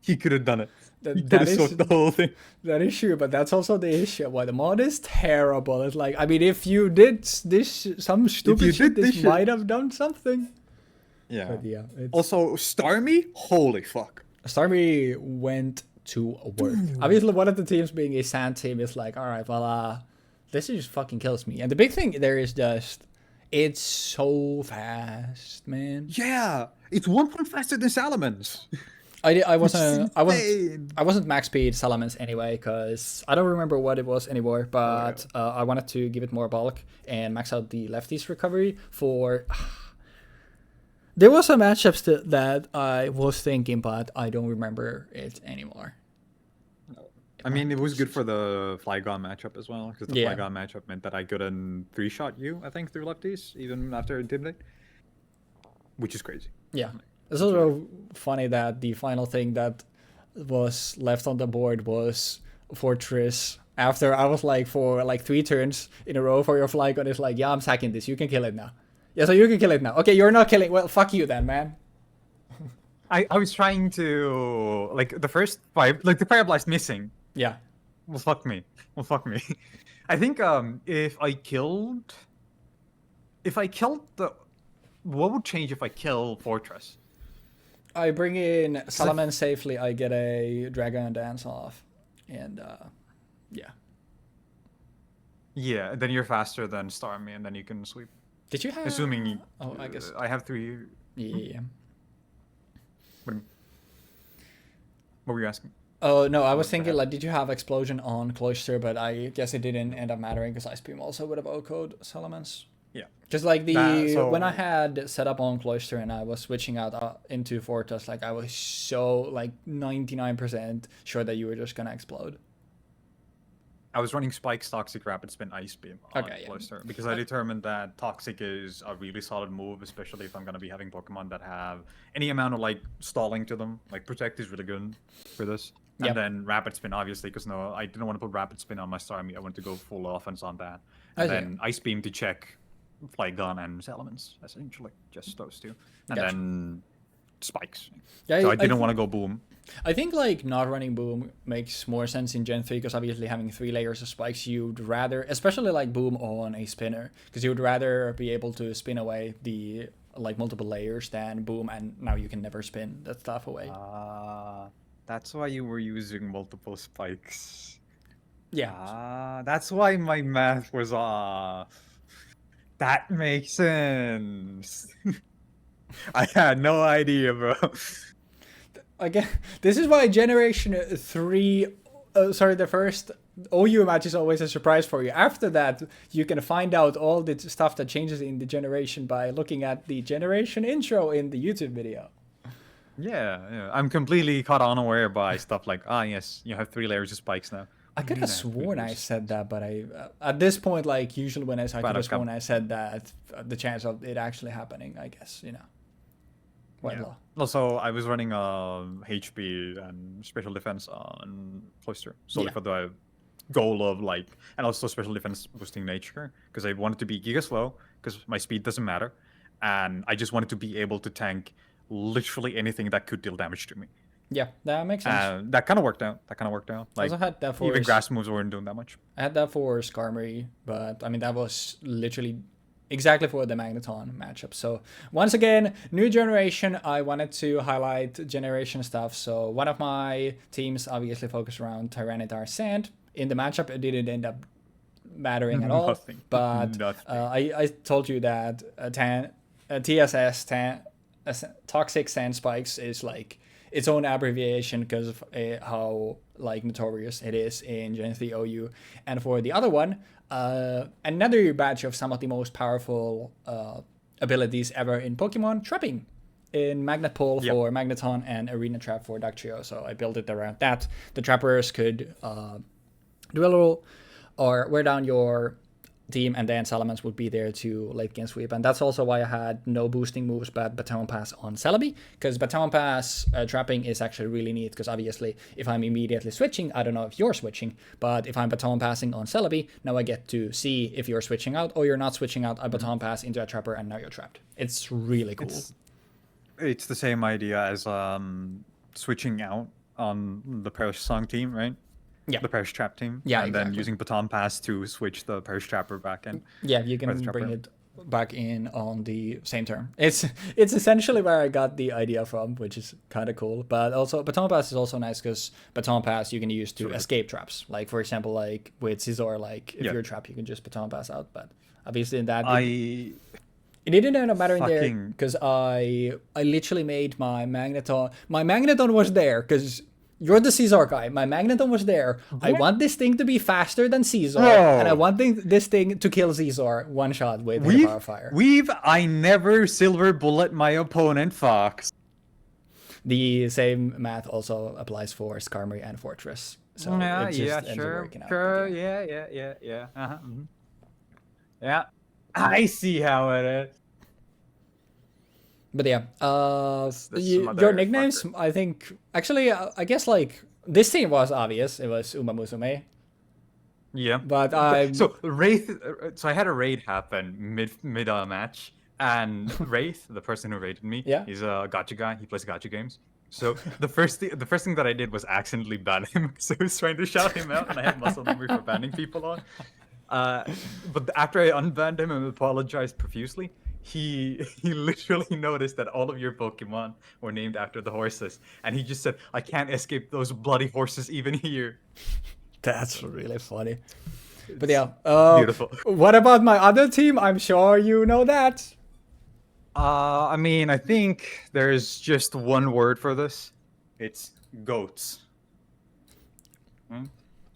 he could have done it. He could have soaked the whole thing. That is true, but that's also the issue. Why the mod is terrible. It's like, I mean, if you did this, some stupid shit, this might have done something. Yeah. But yeah. Also, Starmie, holy fuck. Starmie went to work. Obviously, one of the teams being a sand team is like, all right, well, this just fucking kills me. And the big thing there is just, it's so fast, man. Yeah, it's 1 point faster than Salamence. I wasn't max speed Salamence anyway because I don't remember what it was anymore. But I wanted to give it more bulk and max out the lefties recovery for. There was a matchup that I was thinking, but I don't remember it anymore. I mean, it was good for the Flygon matchup as well, because the Flygon matchup meant that I couldn't 3-shot you, I think, through lefties, even after Intimidate. Which is crazy. Yeah. It's also funny that the final thing that was left on the board was Fortress. After I was like, for like 3 turns in a row for your Flygon, it's like, yeah, I'm sacking this. You can kill it now. Yeah, so you can kill it now. Okay, you're not killing. Well, fuck you then, man. I was trying to like the first 5, like the Fire Blast missing. Yeah. Well, fuck me. I think if I killed the, what would change if I kill Fortress? I bring in Salamence safely. I get a Dragon Dance off, and yeah. Yeah, then you're faster than Starmie, and then you can sweep. Did you have? Assuming I guess I have 3. Yeah. What were you asking? Oh no, I was thinking like, did you have Explosion on Cloister? But I guess it didn't end up mattering because Ice Beam also would have O-code Salamence. Yeah. Just like when I had set up on Cloister and I was switching out into Fortress, like I was so like 99% sure that you were just gonna explode. I was running Spikes, Toxic, Rapid Spin, Ice Beam on Cloister because I determined that Toxic is a really solid move, especially if I'm gonna be having Pokemon that have any amount of like stalling to them. Like Protect is really good for this. And then Rapid Spin, obviously, because I didn't want to put Rapid Spin on my Starmie. I wanted to go full offense on that. And then Ice Beam to check Flygon and Salamence, essentially. Just those two. And then Spikes. Yeah, so I didn't want to go Boom. I think like not running Boom makes more sense in Gen 3 because obviously having 3 layers of spikes, you'd rather, especially like Boom on a spinner, because you would rather be able to spin away the like multiple layers than Boom, and now you can never spin that stuff away. That's why you were using multiple spikes. Yeah. That's why my math was off. That makes sense. I had no idea, bro. Again, this is why Generation 3, the first OU match is always a surprise for you. After that, you can find out all the stuff that changes in the generation by looking at the generation intro in the YouTube video. Yeah. I'm completely caught unaware by stuff like, yes, you have 3 layers of spikes now. I could have sworn I said that, but I at this point, like usually when I could have sworn I said that, the chance of it actually happening, I guess, Law. Also, I was running HP and special defense on Cloister, solely for the goal of and also special defense boosting nature, because I wanted to be giga slow, because my speed doesn't matter, and I just wanted to be able to tank literally anything that could deal damage to me. Yeah, that makes sense. That kind of worked out. I Like also had that for even grass moves weren't doing that much. I had that for Skarmory, but I mean that was literally exactly for the Magneton matchup. So once again, new generation. I wanted to highlight generation stuff. So one of my teams obviously focused around Tyranitar Sand. In the matchup, it didn't end up mattering at all. Nothing. But Nothing. I told you that TSS, Toxic Sand Spikes, is like its own abbreviation because of how like notorious it is in Gen 3 OU. And for the other one, another batch of some of the most powerful abilities ever in Pokemon, Trapping. In Magnet Pull for Magneton and Arena Trap for Dugtrio. So I built it around that. The trappers could do a little or wear down your team, and then Salamence would be there to late game sweep. And that's also why I had no boosting moves but Baton Pass on Celebi, because Baton Pass trapping is actually really neat, because obviously if I'm immediately switching, I don't know if you're switching, but if I'm Baton Passing on Celebi, now I get to see if you're switching out or you're not switching out. I Baton Pass into a trapper and now you're trapped. It's really cool. It's the same idea as switching out on the Perish Song team, right? Yeah. The Perish Trap team. Yeah, and exactly. then using Baton Pass to switch the Perish Trapper back in. Yeah, you can bring it back in on the same turn. It's essentially where I got the idea from, which is kind of cool. But also, Baton Pass is also nice because Baton Pass you can use to escape traps. Like, for example, like with Scizor, like if you're trapped, you can just Baton Pass out. But obviously in that... It didn't end up mattering there because I literally made my Magneton. My Magneton was there because you're the Scizor guy. My Magneton was there. I want this thing to be faster than Scizor, and I want this thing to kill Scizor one shot with Power Fire. I never silver bullet my opponent, Fox. The same math also applies for Skarmory and Fortress. So it just ends up working out. Sure, yeah. Yeah, I see how it is. But yeah, your nicknames, fucker. I think, actually, I guess, like, this team was obvious. It was Uma Musume. Yeah. But So, Wraith, so I had a raid happen mid match, and Wraith, the person who raided me, he's a gacha guy. He plays gacha games. So the first thing that I did was accidentally ban him because I was trying to shout him out, and I had muscle memory for banning people on. But after I unbanned him and apologized profusely, he literally noticed that all of your Pokemon were named after the horses, and he just said, "I can't escape those bloody horses even here." That's really funny. But yeah, beautiful. What about my other team? I'm sure you know that. I mean, I think there's just one word for this. It's goats.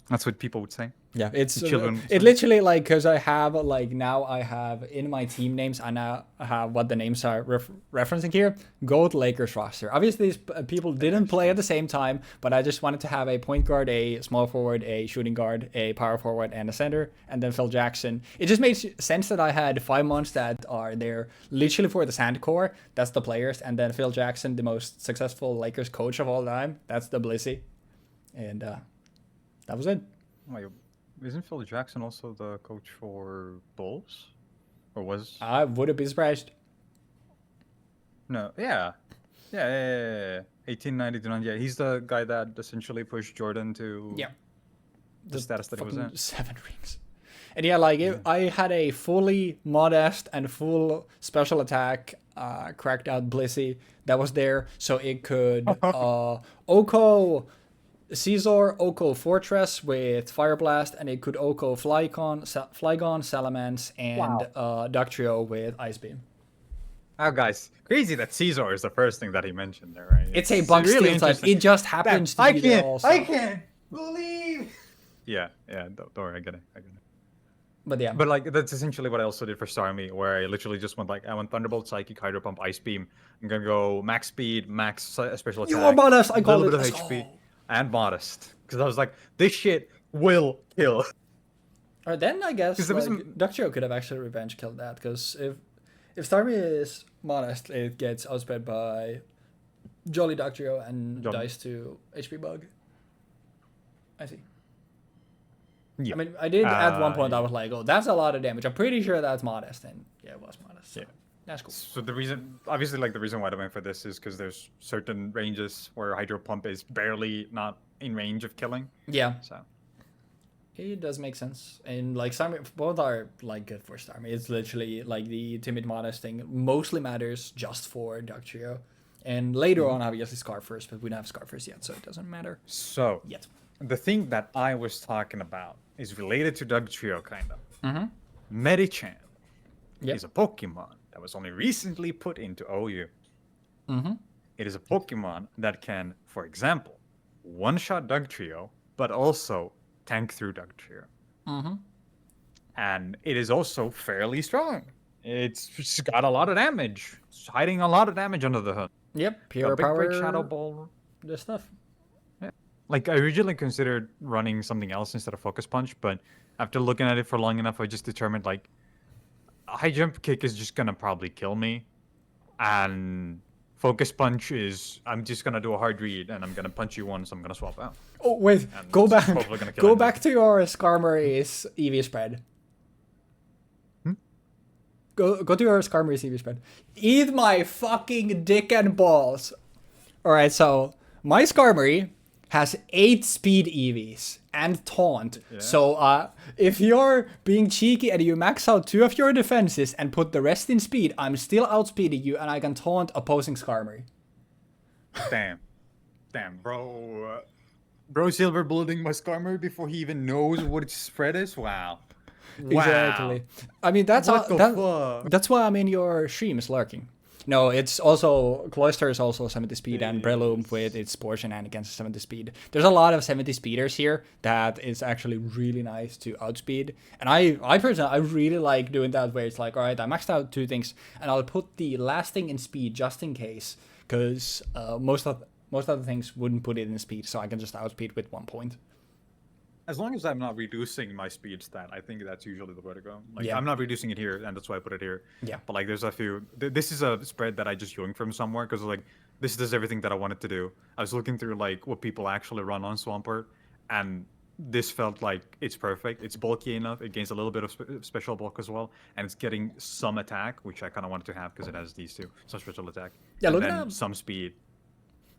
That's what people would say. Yeah, it's it literally, like, because I have, like, now I have in my team names, I now have what the names are referencing here. GOAT Lakers roster. Obviously, these people didn't play at the same time, but I just wanted to have a point guard, a small forward, a shooting guard, a power forward, and a center, and then Phil Jackson. It just made sense that I had 5 months that are there literally for the Sand Core. That's the players, and then Phil Jackson, the most successful Lakers coach of all time. That's the Blissey, and that was it. Isn't Phil Jackson also the coach for Bulls? Or was... I wouldn't be surprised. No, yeah. 1890 to 98. He's the guy that essentially pushed Jordan to the status that he was in. 7 rings. And yeah, like, I had a fully modest and full special attack cracked out Blissey that was there, so it could Oko Scizor, Oko Fortress with Fire Blast, and it could Oko Flygon, Salamence, and Dugtrio with Ice Beam. Oh, guys, crazy that Scizor is the first thing that he mentioned there, right? It's a bug really steal type. It just happens to be there also. I can't believe. Yeah, don't worry, I get it. But yeah. But like, that's essentially what I also did for Starmie, where I literally just went I went Thunderbolt, Psychic, Hydro Pump, Ice Beam. I'm gonna go max speed, max special attack. You are modest. I call it. A little bit of HP. And modest, because I was like, this shit will kill. Or then I guess Dugtrio could have actually revenge killed that, because if Starmie is modest, it gets outsped by Jolly Dugtrio and dies to HP Bug. I see. Yeah. I mean, I did at one point I was like, oh, that's a lot of damage. I'm pretty sure that's modest, and yeah, it was modest. So. That's cool. So the reason, obviously, like the reason why I went for this is because there's certain ranges where Hydro Pump is barely not in range of killing. Yeah. So It does make sense. And like Starmie, both are like good for Starmie. It's literally like the timid modest thing mostly matters just for Dark Trio. And later on, obviously Scar first, but we don't have Scar first yet, so it doesn't matter So yet. the thing that I was talking about is related to Dark Trio, kind of. Mm-hmm. Medicham Yep. is a Pokemon that was only recently put into OU. Mm-hmm. It is a Pokemon that can, for example, one-shot Dark Trio, but also tank through Dark Trio. Mm-hmm. And it is also fairly strong. It's got a lot of damage. It's hiding a lot of damage under the hood. Yep. Pure Got Big power. Break, Shadow Ball. The stuff. Yeah. Like, I originally considered running something else instead of Focus Punch, but after looking at it for long enough, I just determined, like, a high jump kick is just gonna probably kill me. And Focus Punch is, I'm just gonna do a hard read, and I'm gonna punch you once, I'm gonna swap out. Oh, wait. And Go it's back. hopefully gonna kill Go anything. back to your Skarmory's EV spread. Go to your Skarmory's EV spread. Eat my fucking dick and balls. Alright, so my Skarmory has 8 speed EVs and taunt. Yeah. So if you're being cheeky and you max out 2 of your defenses and put the rest in speed, I'm still outspeeding you and I can taunt opposing Skarmory. Damn, bro. Bro silver building my Skarmory before he even knows what its spread is? Wow. Exactly. I mean, that's What the fuck? that's why I'm in your streams lurking. No, it's also Cloyster is also 70 speed and Breloom with its Spore Shenanigans is 70 speed. There's a lot of 70 speeders here that is actually really nice to outspeed. And I personally, I really like doing that where it's like, all right, I maxed out 2 things and I'll put the last thing in speed just in case, because most of the things wouldn't put it in speed, so I can just outspeed with 1 point. As long as I'm not reducing my speed stat, I think that's usually the way to go. Like, Yeah. I'm not reducing it here, and that's why I put it here. Yeah. But, like, there's a few... This is a spread that I just yoinked from somewhere, because, like, this does everything that I wanted to do. I was looking through, like, what people actually run on Swampert, and this felt like it's perfect. It's bulky enough. It gains a little bit of special bulk as well, and it's getting some attack, which I kind of wanted to have, because it has these 2. Some special attack. Yeah, and look at then that. some speed.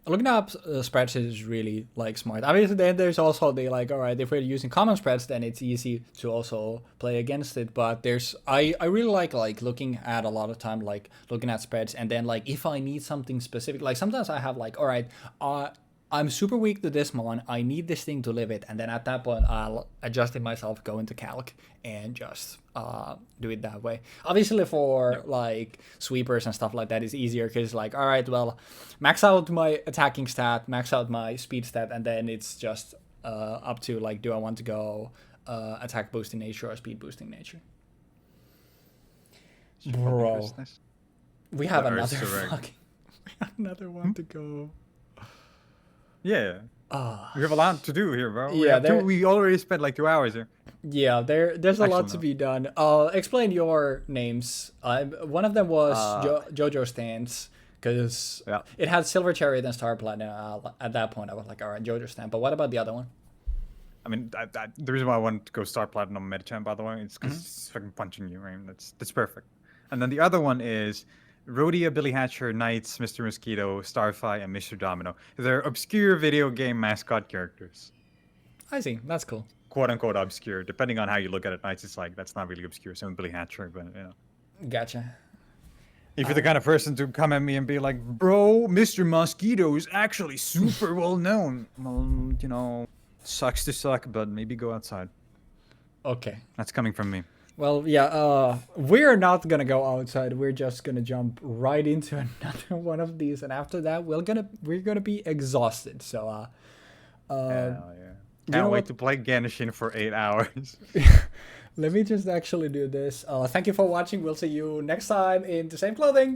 Looking up spreads is really like smart. Obviously, then there's also the like, all right, if we're using common spreads, then it's easy to also play against it. But there's, I really like looking at a lot of time, like looking at spreads, and then like if I need something specific, like sometimes I have like, all right, I'm super weak to this mon, I need this thing to live it, and then at that point I'll adjust it myself, go into calc, and just do it that way. Obviously for like sweepers and stuff like that, it's easier because like, all right, well, max out my attacking stat, max out my speed stat, and then it's just up to like, do I want to go attack boosting nature or speed boosting nature? Bro, we have another fucking, we have another one to go. Yeah. We have a lot to do here, bro. Yeah, we already spent like 2 hours here. Yeah, there's a lot Actually, to no. be done. Explain your names. One of them was JoJo Stance, because Yeah. it had Silver Chariot and Star Platinum. At that point, I was like, all right, JoJo Stance. But what about the other one? I mean, the reason why I wanted to go Star Platinum Medicham, by the way, it's because it's fucking punching you, right? That's perfect. And then the other one is Rhodia, Billy Hatcher, Knights, Mr. Mosquito, Starfy, and Mr. Domino. They're obscure video game mascot characters. I see. That's cool. Quote unquote obscure. Depending on how you look at it, Knights, it's like, that's not really obscure. Same with Billy Hatcher, but you know. Gotcha. If you're the kind of person to come at me and be like, bro, Mr. Mosquito is actually super well known. Well, you know, sucks to suck, but maybe go outside. Okay. That's coming from me. Well, yeah, we're not gonna go outside. We're just gonna jump right into another one of these, and after that, we're gonna be exhausted. So, Hell yeah. know Can't wait what? to play Genshin for 8 hours. Let me just actually do this. Thank you for watching. We'll see you next time in the same clothing.